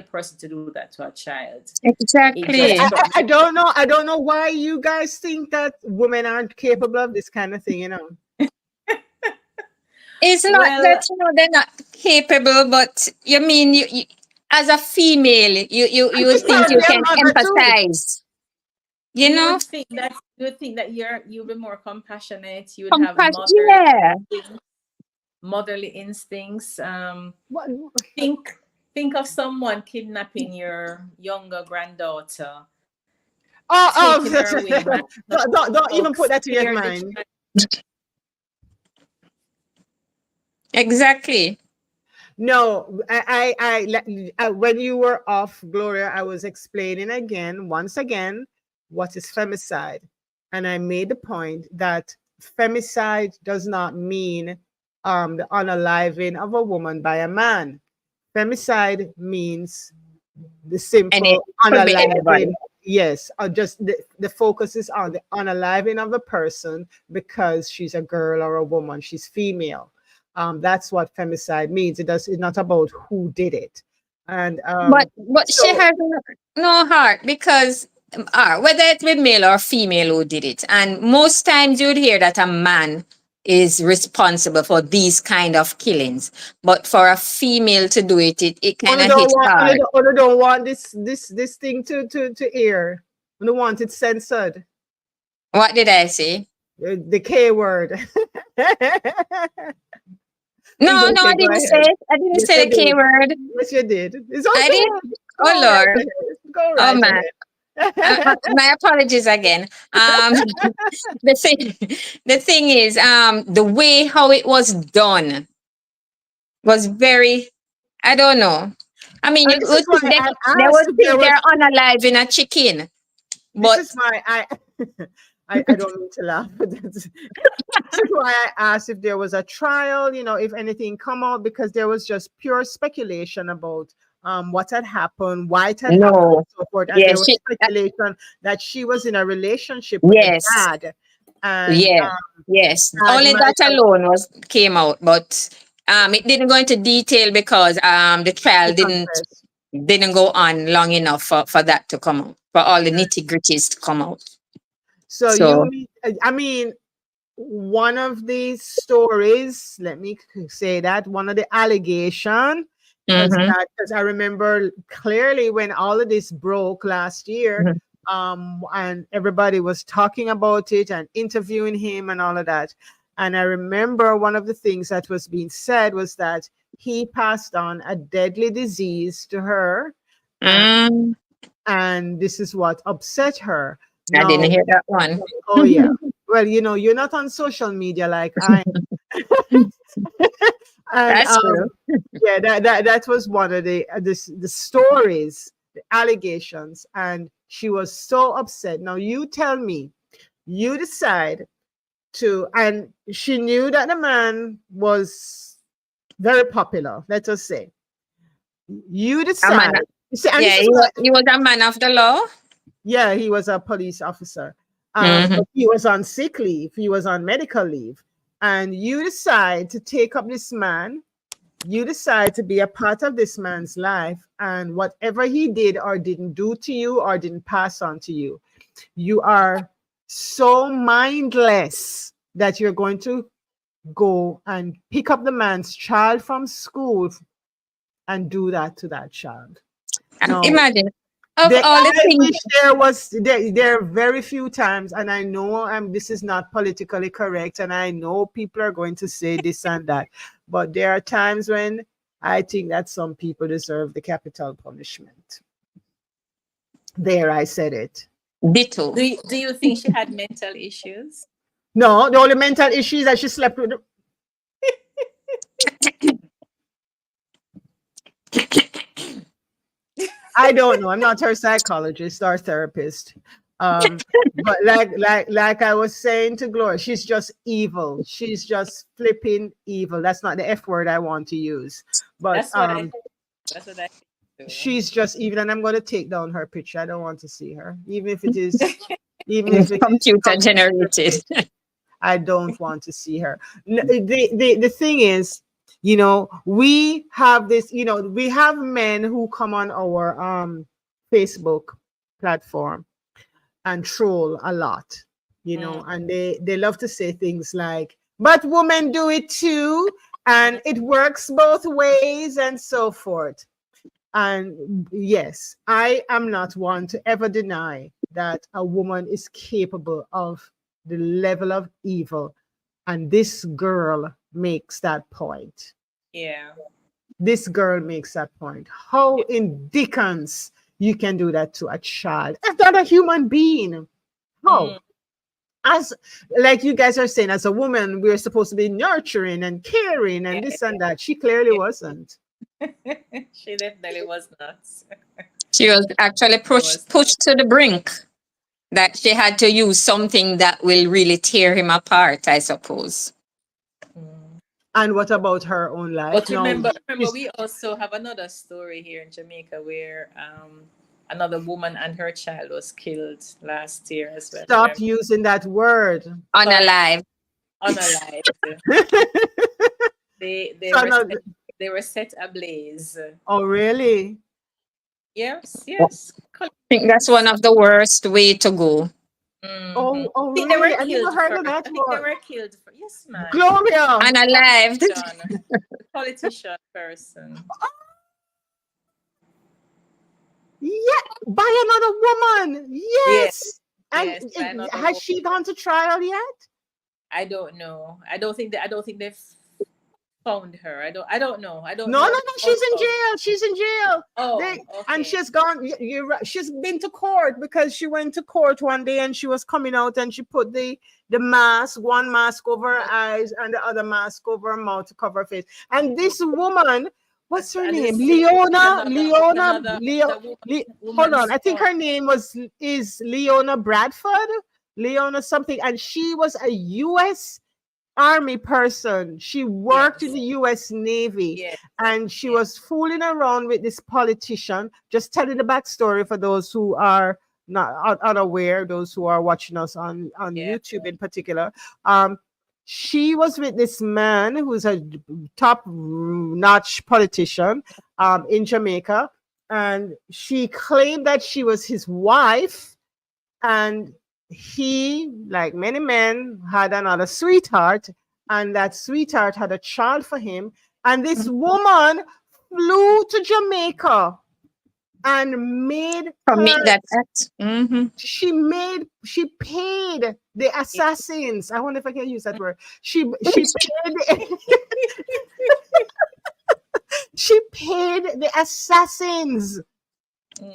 person to do that to a child. Exactly. I don't know why you guys think that women aren't capable of this kind of thing, you know. It's not that, you know, they're not capable, but you mean you as a female, you would think you can empathize. You know? You would think that you'll be more compassionate. You would have motherly instincts. Think of someone kidnapping your younger granddaughter. Don't even put that to your mind. Exactly. No, I when you were off, Gloria, I was explaining once again, what is femicide. And I made the point that femicide does not mean the unaliving of a woman by a man. Femicide means the simple unaliving. Yes, just the focus is on the unaliving of a person because she's a girl or a woman, she's female. That's what femicide means. It's not about who did it. And but she has no heart, because whether it be male or female who did it, and most times you'd hear that a man is responsible for these kind of killings, but for a female to do it kind of hits hard. I don't want this thing to air. I don't want it censored. What did I say? The K word. No, I didn't say it. I didn't say the K word. Yes, you did. It's okay. I did. Oh Lord. Go right man. My apologies again. The thing is, the way how it was done was very, I don't know. I mean, you would think they would think they're unaliving a chicken. But this is why I don't mean to laugh, but that's why I asked if there was a trial, if anything come out, because there was just pure speculation about what had happened, why it had happened, No. and so forth. And there Yes. was speculation that she was in a relationship with the Yes. dad. And Yeah. Yes. dad Only might that have- alone came out, but it didn't go into detail because the trial didn't go on long enough for that to come out, for all the nitty-gritties to come out. So I mean, one of the stories, let me say that, one of the allegation, because I remember clearly when all of this broke last year, and everybody was talking about it and interviewing him and all of that. And I remember one of the things that was being said was that he passed on a deadly disease to her. And this is what upset her. I didn't hear that one. Oh, yeah. Well, you're not on social media like I am. And, That's true. yeah, that was one of the stories, the allegations, and she was so upset. Now you tell me, you decide to, and she knew that the man was very popular, let us say. You decide. He was a man of the law. Yeah, he was a police officer. But he was on sick leave. He was on medical leave. And you decide to take up this man. You decide to be a part of this man's life. And whatever he did or didn't do to you or didn't pass on to you, you are so mindless that you're going to go and pick up the man's child from school and do that to that child. No. Imagine. Of all the things, there are very few times, and I know this is not politically correct, and I know people are going to say this and that, but there are times when I think that some people deserve the capital punishment. There, I said it. Do you think she had mental issues? No, the only mental issue is that she slept with I don't know. I'm not her psychologist or therapist. But like I was saying to Gloria, she's just evil. She's just flipping evil. That's not the F word I want to use. But that's what I do. She's just evil, and I'm going to take down her picture. I don't want to see her, even if it is computer generated. I don't want to see her. The thing is, we have this, we have men who come on our Facebook platform and troll a lot, and they love to say things like, but women do it too, and it works both ways, and so forth. And yes, I am not one to ever deny that a woman is capable of the level of evil, and this girl makes that point. Yeah. This girl makes that point. How in Dickens you can do that to a child? That's not a human being. How? As like you guys are saying, as a woman, we're supposed to be nurturing and caring and this and that. She clearly wasn't. She definitely was not. She was actually pushed to the brink, that she had to use something that will really tear him apart, I suppose. And what about her own life? But remember, we also have another story here in Jamaica where another woman and her child was killed last year as well. Stop using that word. Unalive. They were set ablaze. Oh, really? Yes. I think that's one of the worst way to go. Oh, really? I never heard of that they were killed for, yes, man. Gloria! Unalived. Politician person. Yeah, by another woman. Yes. And has she gone to trial yet? I don't know. I don't think they've found her. I don't know. No. She's in jail. She's in jail. Okay. And she's gone. You're right. She's been to court because she went to court one day and she was coming out and she put the mask, one mask over her eyes and the other mask over her mouth to cover her face. And this woman, what's her name? Leona. Hold on. I think her name is Leona Bradford. Leona something, and she was a U.S. Army person. She worked in the U.S. Navy, and she was fooling around with this politician. Just telling the backstory for those who are not unaware, those who are watching us on YouTube in particular. She was with this man who's a top-notch politician in Jamaica, and she claimed that she was his wife, and he, like many men, had another sweetheart, and that sweetheart had a child for him. And this woman flew to Jamaica and made that act. She paid the assassins. I wonder if I can use that word. She paid she paid the assassins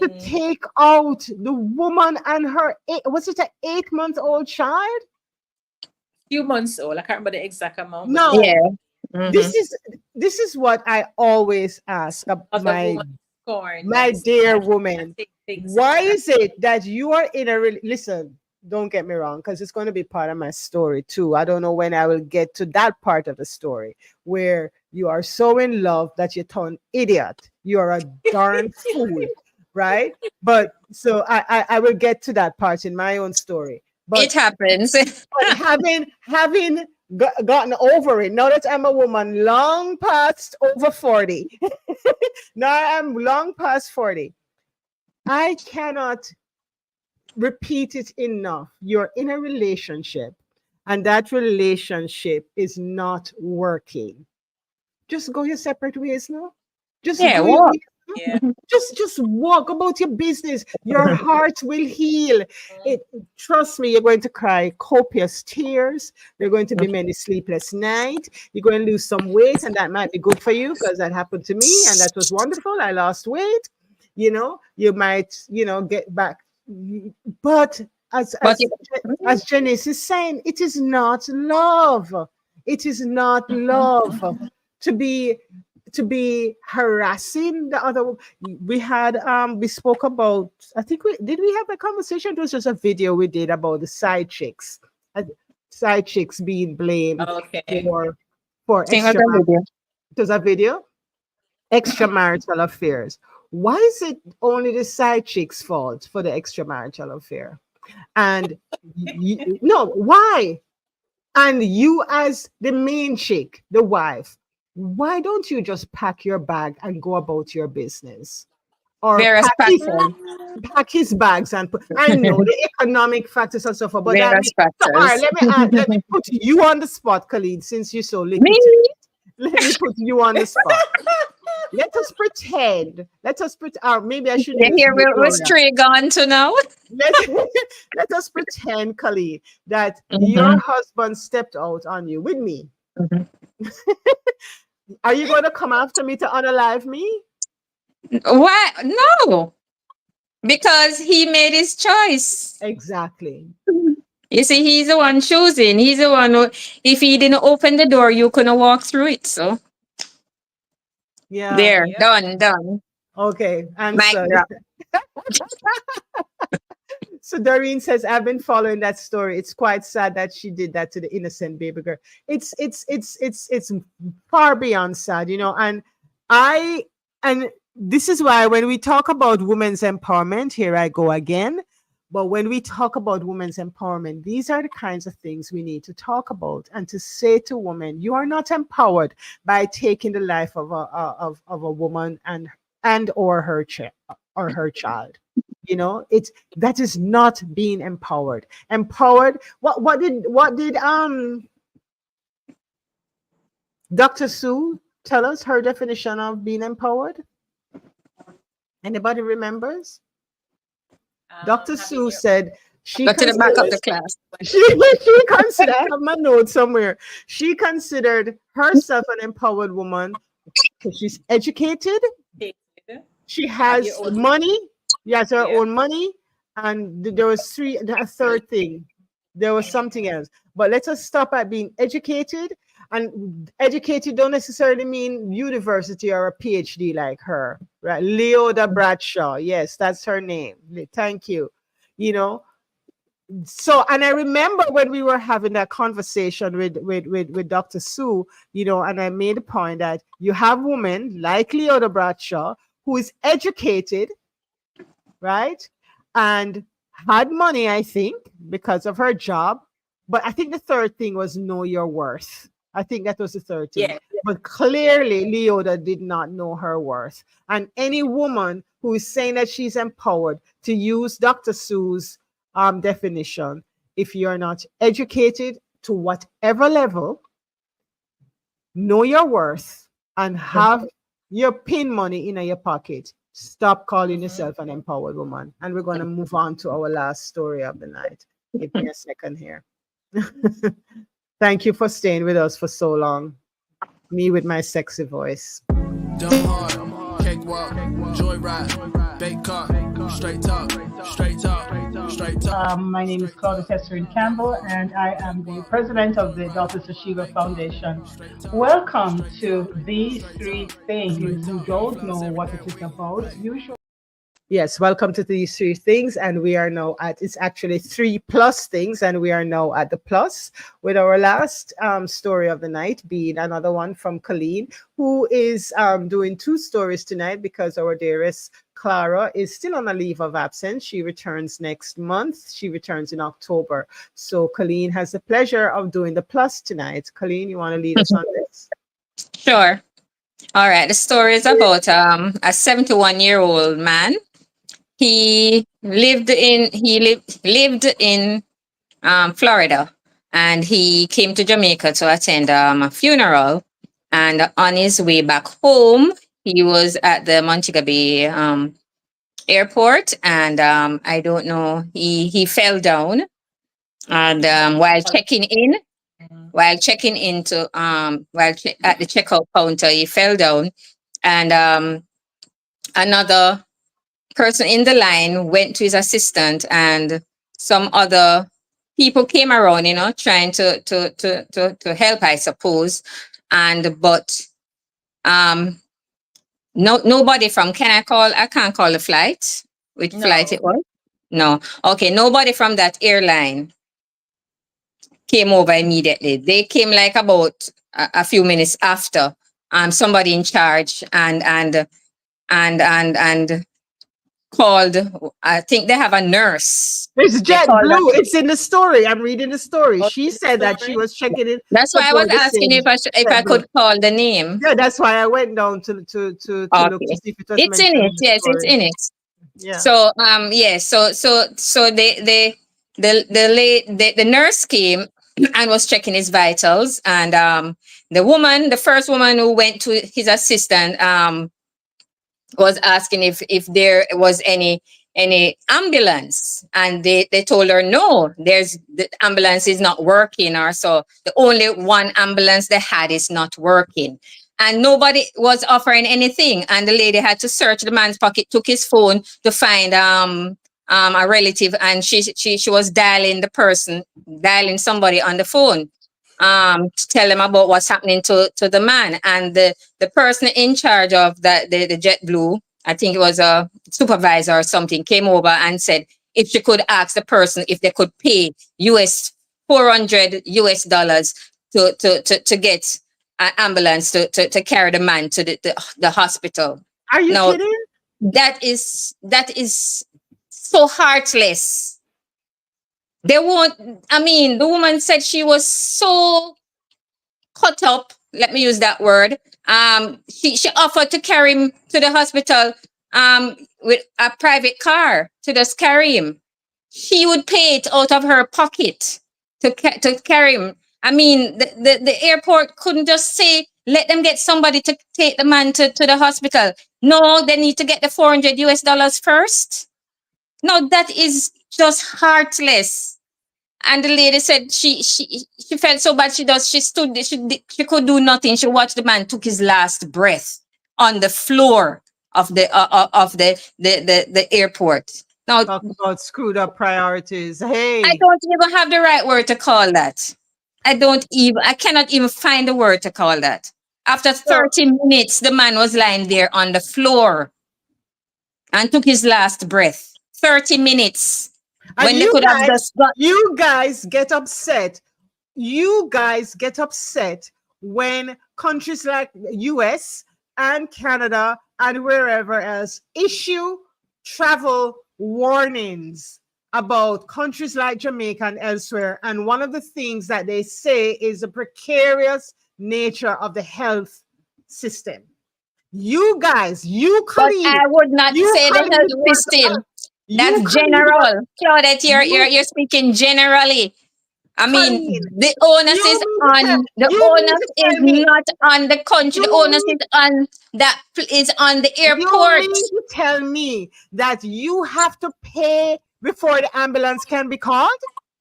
to take out the woman and her was it an 8-month-old child? Few months old. I can't remember the exact amount. No. This is what I always ask my dear woman. Why is it that you are in a listen, don't get me wrong, because it's going to be part of my story too. I don't know when I will get to that part of the story where you are so in love that you turn idiot. You're a darn fool, right? But so I will get to that part in my own story. But it happens. But having gotten over it, now that I'm a woman long past over 40, now I'm long past 40, I cannot repeat it enough. You're in a relationship and that relationship is not working. Just go your separate ways now. Just walk. Just walk about your business. Your heart will heal. Trust me, you're going to cry copious tears. There are going to be many sleepless nights. You're going to lose some weight, and that might be good for you because that happened to me, and that was wonderful. I lost weight. You might, get back. But as Janice is saying, it is not love. It is not love to be harassing the other. We spoke about, I think did we have a conversation? It was just a video we did about the side chicks being blamed for extra. It was a video, extramarital affairs. Why is it only the side chick's fault for the extramarital affair? And why? And you as the main chick, the wife, why don't you just pack your bag and go about your business? Or pack his bags and put. I know the economic factors and so forth, but all right, let me put you on the spot, Khalid, since you're so little. Let me put you on the spot. Let us pretend. Or maybe I should. Here we're straight on to now. Let us pretend, Khalid, that your husband stepped out on you with me. Are you going to come after me to unalive me? Why? No, because he made his choice. Exactly. You see, he's the one choosing. He's the one who, if he didn't open the door, you couldn't walk through it. So, done. Okay, answer. So Doreen says, I've been following that story. It's quite sad that she did that to the innocent baby girl. It's far beyond sad, and this is why when we talk about women's empowerment, here I go again. But when we talk about women's empowerment, these are the kinds of things we need to talk about and to say to women, you are not empowered by taking the life of a woman and or her child. That is not being empowered. Empowered. What did Dr. Sue tell us her definition of being empowered? Anybody remembers? Dr. Sue said she go to the back of the class. She considered, I have my notes somewhere. She considered herself an empowered woman because she's educated. She has money. She has her own money. And there was a third thing. There was something else. But let us stop at being educated. And educated don't necessarily mean university or a PhD like her, right? Leoda Bradshaw. Yes, that's her name. Thank you. So, and I remember when we were having that conversation with Dr. Sue, you know, and I made a point that you have women like Leota Bradshaw who is educated, right? And had money, I think, because of her job. But I think the third thing was know your worth. I think that was the third thing. Yeah. But clearly, Leota did not know her worth. And any woman who is saying that she's empowered, to use Dr. Sue's definition, if you're not educated to whatever level, know your worth, and have your pin money in your pocket, stop calling yourself an empowered woman. And we're going to move on to our last story of the night. Give me a second here. Thank you for staying with us for so long. Me with my sexy voice. Dumb hard, cakewalk, joyride, bake car, straight talk, straight talk, straight talk. My name is Claudia Tesserine Campbell, and I am the president of the Daughters of Sheba Foundation. Welcome to These Three Things. You don't know what it is about. Yes, welcome to These Three Things, and we are now at, it's actually 3+ things, and we are now at the plus, with our last story of the night being another one from Colleen, who is doing 2 stories tonight because our dearest Clara is still on a leave of absence. She returns next month. She returns in October. So Colleen has the pleasure of doing the plus tonight. Colleen, you want to lead us on this? Sure. All right. The story is about a 71-year-old man. He lived in Florida, and he came to Jamaica to attend a funeral. And on his way back home, he was at the Montego Bay airport, and I don't know, he fell down, and while checking into at the checkout counter, he fell down, and another person in the line went to his assistant, and some other people came around, you know, trying to help, I suppose. But nobody from, I can't call the flight. Which flight it was? No. Okay, nobody from that airline came over immediately. They came like about a few minutes after. Somebody in charge and called, I think they have a nurse. It's JetBlue. It's in the story. I'm reading the story. She said that she was checking it. That's why I was asking if I could call the name. Yeah, that's why I went down to look to see if it was. It's in it. Yes, it's in it. Yeah. So the nurse came and was checking his vitals, and the first woman who went to his assistant was asking if there was any ambulance, and they told her no, the ambulance is not working, or so the only one ambulance they had is not working, and nobody was offering anything. And the lady had to search the man's pocket, took his phone to find a relative, and she was dialing somebody on the phone to tell them about what's happening to the man. And the person in charge of the JetBlue, I think it was a supervisor or something, came over and said if she could ask the person if they could pay $400 to get an ambulance to carry the man to the hospital. Are you kidding? That is so heartless. They won't, I mean, the woman said she was so cut up, let me use that word. She offered to carry him to the hospital with a private car to just carry him. She would pay it out of her pocket to carry him. I mean, the airport couldn't just say, let them get somebody to take the man to the hospital. No, they need to get the $400 first. No, that is just heartless. And the lady said she felt so bad. She could do nothing. She watched the man took his last breath on the floor of the airport. Now, talk about screwed up priorities. Hey, I don't even have the right word to call that. I cannot even find the word to call that. After 30 minutes, the man was lying there on the floor and took his last breath. 30 minutes. And when they could have just got. you guys get upset. You guys get upset when countries like US and Canada and wherever else issue travel warnings about countries like Jamaica and elsewhere. And one of the things that they say is the precarious nature of the health system. You guys, But I would not say the health system. That's general. Claudette, you're speaking generally. I mean, the onus is on the onus is not on the country. The onus is on the airport. You mean to tell me that you have to pay before the ambulance can be called?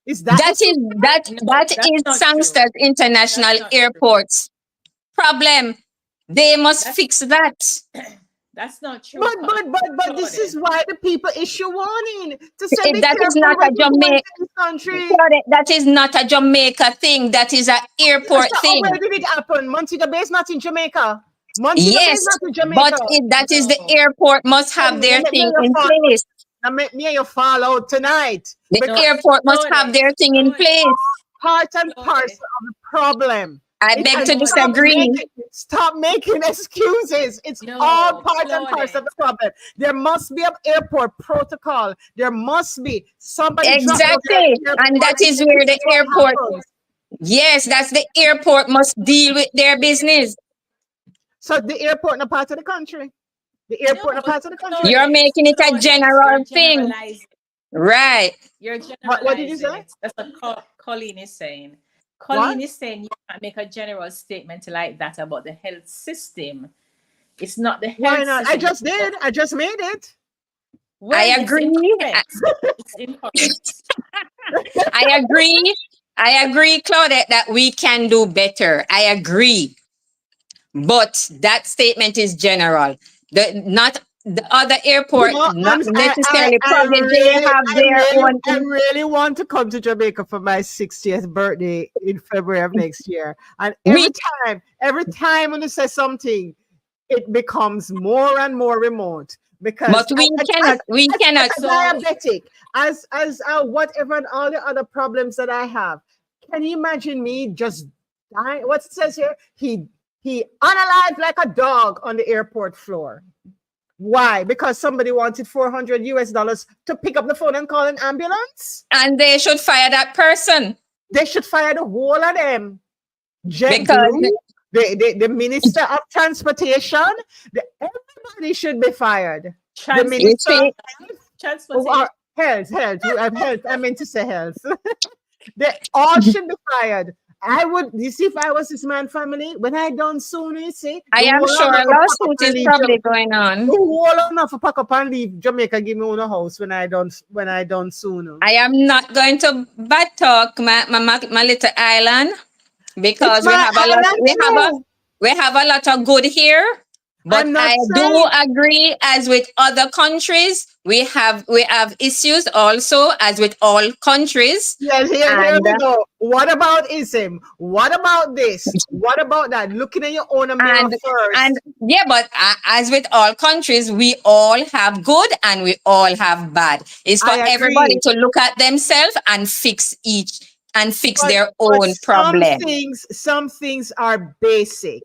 Is that that is Sangster's International Airport's problem. They must fix that. That's not true. But this is why the people issue warning to say that is not a Jamaica country. That is not a Jamaica thing. That is an airport thing. Where did it happen? Montego Bay is not in Jamaica. Montego Bay is not in Jamaica. But that is the airport must have their thing in place. Now make me you fall out tonight. The airport must have their thing in place. Part and parcel of the problem. I beg to disagree. Stop making excuses. It's all part and parcel of the problem. There must be an airport protocol. There must be somebody. Exactly. And that is where the airport. Yes, that's the airport must deal with their business. So the airport not part of the country. The airport not part of the country. You're making it a general thing. Right. You're generalizing. What did you say? That's what Colleen is saying. Colleen is saying you can't make a general statement like that about the health system. It's not the health Why not? system. I just did. I just made it. Well, I agree. It's incorrect. I agree, Claudette, that we can do better. I agree. But that statement is general. Not the other airport, not necessarily. Probably they have their own. I really want to come to Jamaica for my 60th birthday in February of next year. And every time when you say something, it becomes more and more remote. Because but we cannot. As diabetic, as whatever and all the other problems that I have. Can you imagine me just dying? What it says here? He unalived like a dog on the airport floor. Why? Because somebody wanted $400 to pick up the phone and call an ambulance? And they should fire that person. They should fire the whole of them. Because the Minister of Transportation, everybody should be fired. The Minister of Health. I meant to say health. They all should be fired. You see, if I was this man family, when I done soon, you see. I am sure a lawsuit is probably going on. The whole enough to pack up and leave Jamaica, give me a house when I done soon. I am not going to bad talk my little island because we have a lot of good here. But I do agree, as with other countries, we have issues also, as with all countries. Yes, here we go. What about ism? What about this? What about that? Looking at your own mirror first. But as with all countries, we all have good and we all have bad. It's for everybody to look at themselves and fix their own problem. Some things are basic.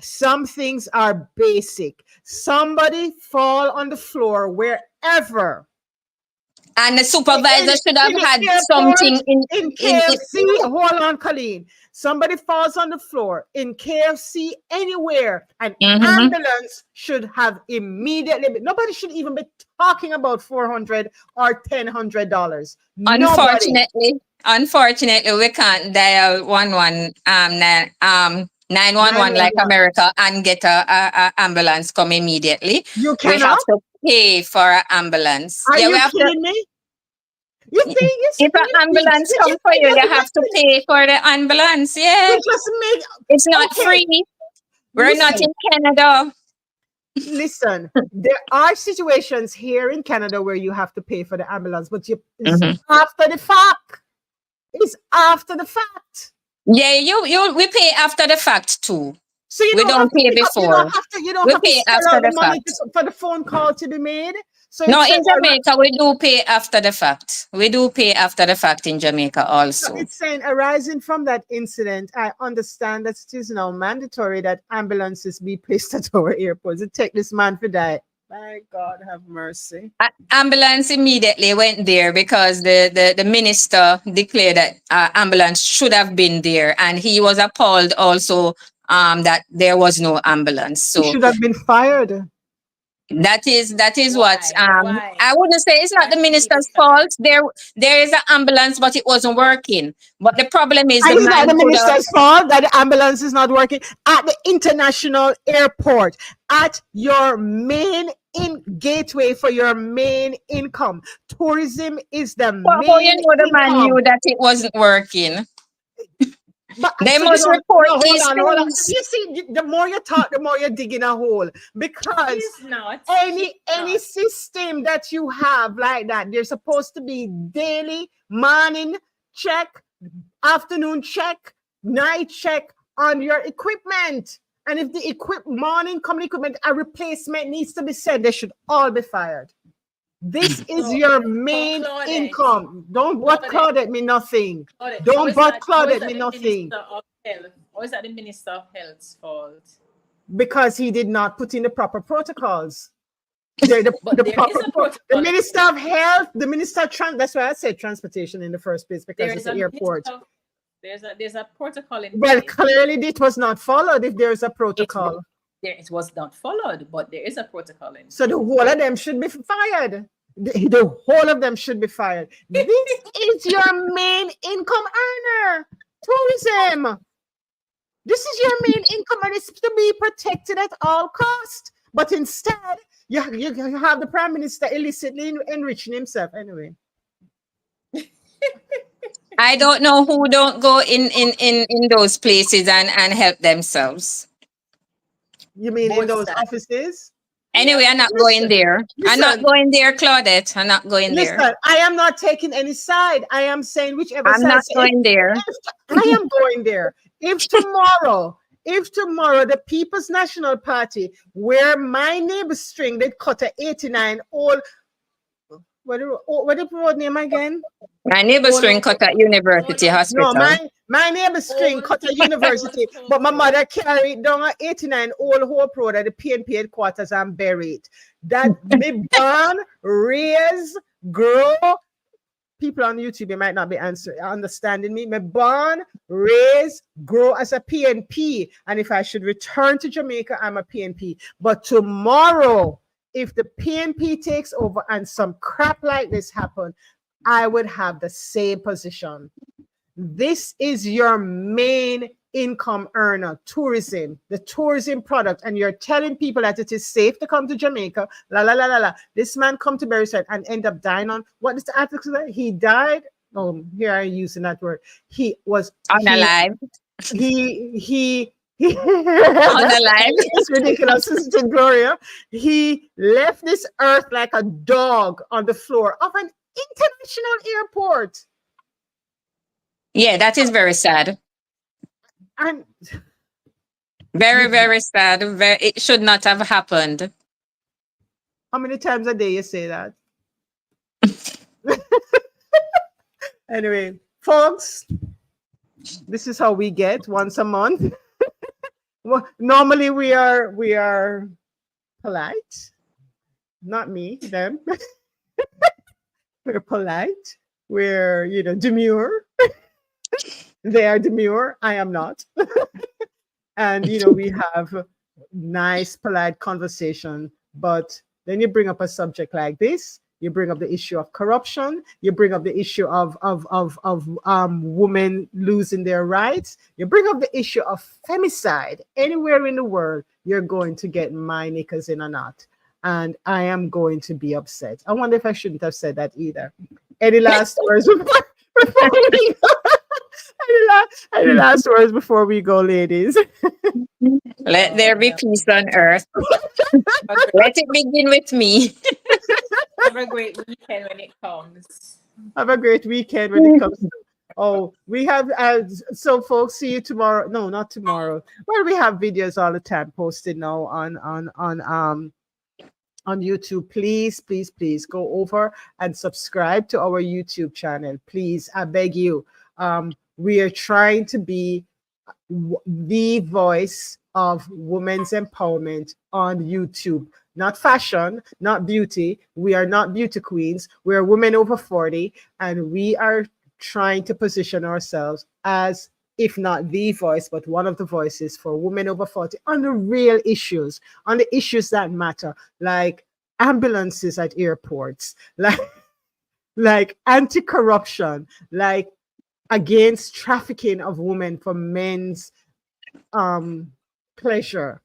Some things are basic. Somebody fall on the floor wherever. And the supervisor should have had something in KFC. Hold on, Colleen. Somebody falls on the floor in KFC anywhere. An ambulance should have immediately. Nobody should even be talking about $400 or $1,000. Unfortunately, we can't dial 911 like America and get a ambulance come immediately. You cannot? We have to pay for an ambance. Are you kidding me? You think if an ambulance comes for you, you have to pay for the ambulance. Yeah, it's not free. We're not in Canada. Listen, there are situations here in Canada where you have to pay for the ambulance, but it's after the fact. It's after the fact. Yeah, we pay after the fact too. So you We don't have don't to pay pick up, before. you don't We have to pay spell after out the the money fact. for the phone call to be made. So No, it's in saying, Jamaica, we do pay after the fact. We do pay after the fact in Jamaica so also. it's saying arising from that incident, I understand that it is now mandatory that ambulances be placed at our airports to take this man for die. My God, have mercy. Ambulance immediately went there because the minister declared that ambulance should have been there, and he was appalled also that there was no ambulance. He So should have been fired. that is what Why? I wouldn't say it's not Why the should he be minister's fired? fault. There is an ambulance, but it wasn't working. But the problem is And the it's not man the could have. minister's fault that the ambulance is not working at the international airport, at your main gateway for your main income. Tourism is the How you main know the man income. knew that it wasn't working? But They so you must don't report no, these hold on. things. You see, the more you talk, the more you're digging a hole. Because He's not. any Not. system that you have like that, there's supposed to be daily, morning check, afternoon check, night check on your equipment. And if the morning company equipment, a replacement needs to be sent, they should all be fired. This is So, your main Claudette. income. Don't butt cloud at me nothing. Claudette, Don't butt cloud at that me the nothing. Minister of Health? Or is that the Minister of Health's fault? Because he did not put in the proper protocols. The Minister of Health, the Minister of that's why I said transportation in the first place, because it's the airport. There's a protocol in Well, place. clearly it was not followed if there is a protocol. It was not followed, but there is a protocol in place. So the whole of them should be fired. The whole of them should be fired. This is your main income earner. Tourism. This is your main income, and it's to be protected at all costs. But instead, you have the Prime Minister illicitly enriching himself anyway. I don't know who don't go in those places and help themselves. You mean in those offices? Anyway, I'm not going there. I'm not going there, Claudette. I'm not going there. Listen, I am not taking any side. I am saying whichever I'm side. not going there. I am going there. If tomorrow the People's National Party, where my neighbor string, they cut a 89 old, what the road name again? My neighbor string cut at University Hospital. No, my neighbor string cut at University, but my mother carried down a 89 Old Hope Road at the PNP headquarters and buried. That me born, raise, grow. People on YouTube, you might not be understanding me. Me born, raise, grow as a PNP. And if I should return to Jamaica, I'm a PNP. But tomorrow, if the PNP takes over and some crap like this happen, I would have the same position. This is your main income earner, tourism, the tourism product, and you're telling people that it is safe to come to Jamaica. La la la la la. This man come to Berry and end up dying on what is the article that he died? Oh, here I'm using that word. He was unalive. He unalive. It's ridiculous, Sister Gloria. He left this earth like a dog on the floor of an international airport. Yeah, that is very sad. And very, very sad. It should not have happened. How many times a day you say that? Anyway, folks, this is how we get once a month. Well, normally we are polite. Not me, them. We're polite. We're, demure. They are demure. I am not. And, we have nice, polite conversation. But then you bring up a subject like this. You bring up the issue of corruption. You bring up the issue of women losing their rights. You bring up the issue of femicide. Anywhere in the world, you're going to get my knickers in a knot. And I am going to be upset. I wonder if I shouldn't have said that either. Any last words before we go? Any last words before we go, ladies? Let there be peace on earth. Let it begin with me. Have a great weekend when it comes. Have a great weekend when it comes. Oh, we have so folks, see you tomorrow. No, not tomorrow. Well, we have videos all the time posted now on YouTube. Please, please, please go over and subscribe to our YouTube channel. Please, I beg you. We are trying to be the voice of women's empowerment on YouTube. Not fashion, not beauty. We are not beauty queens. We are women over 40, and we are trying to position ourselves as, if not the voice, but one of the voices for women over 40 on the real issues, on the issues that matter, like ambulances at airports, like anti-corruption, like against trafficking of women for men's pleasure.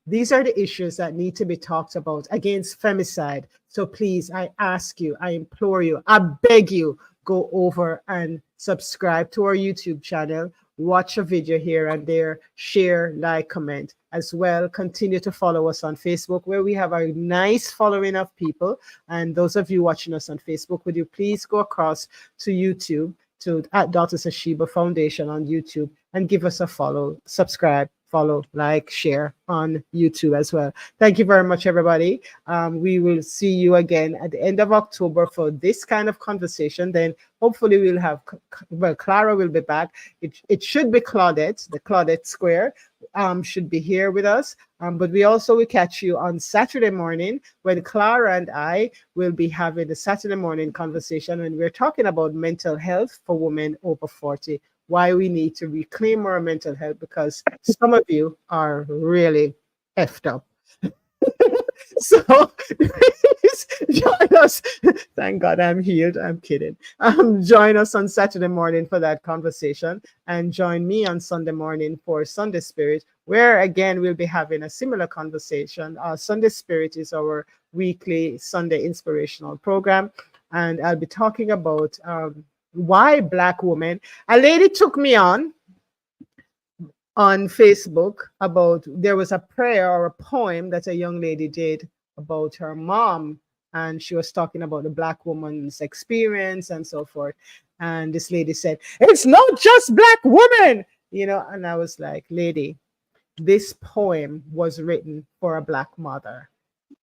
These are the issues that need to be talked about, against femicide. So please, I ask you, I implore you, I beg you, go over and subscribe to our YouTube channel, watch a video here and there, share, like, comment. As well, continue to follow us on Facebook, where we have a nice following of people. And those of you watching us on Facebook, would you please go across to YouTube, to at Daughters of Sheba Foundation on YouTube, and give us a follow, subscribe, follow, like, share on YouTube as well. Thank you very much, everybody. We will see you again at the end of October for this kind of conversation. Then hopefully we'll have, well, Clara will be back. It should be Claudette, the Claudette Square, should be here with us. But we also will catch you on Saturday morning, when Clara and I will be having the Saturday morning conversation, when we're talking about mental health for women over 40. Why we need to reclaim our mental health, because some of you are really effed up. So please join us. Thank God I'm healed. I'm kidding. Join us on Saturday morning for that conversation, and join me on Sunday morning for Sunday Spirit, where again we'll be having a similar conversation. Sunday Spirit is our weekly Sunday inspirational program, and I'll be talking about why Black women. A lady took me on Facebook about, there was a prayer or a poem that a young lady did about her mom, and she was talking about the Black woman's experience and so forth. And this lady said, "It's not just Black women," and I was like, lady, this poem was written for a Black mother.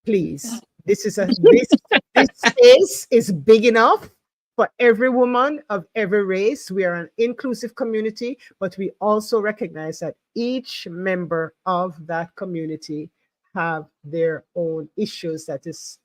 Please, this space is big enough for every woman of every race. We are an inclusive community, but we also recognize that each member of that community have their own issues that is,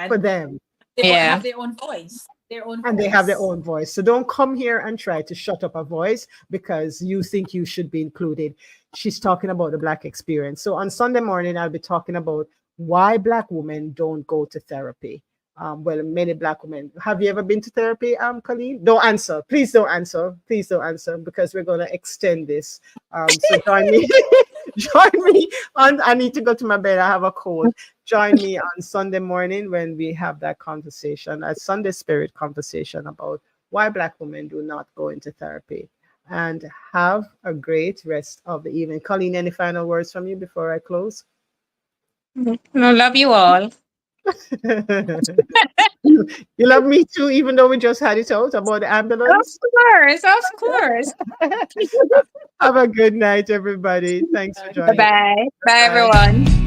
for them. They have their own voice. And they have their own voice. So don't come here and try to shut up a voice because you think you should be included. She's talking about the Black experience. So on Sunday morning, I'll be talking about why Black women don't go to therapy. Well, many Black women. Have you ever been to therapy, Colleen? Don't answer. Please don't answer. Please don't answer, because we're going to extend this. So join me. Join me on. I need to go to my bed. I have a cold. Join me on Sunday morning when we have that conversation, a Sunday Spirit conversation about why Black women do not go into therapy. And have a great rest of the evening. Colleen, any final words from you before I close? I love you all. You love me too, even though we just had it out about the ambulance. Of course. Have a good night, everybody. Thanks for joining. Bye everyone.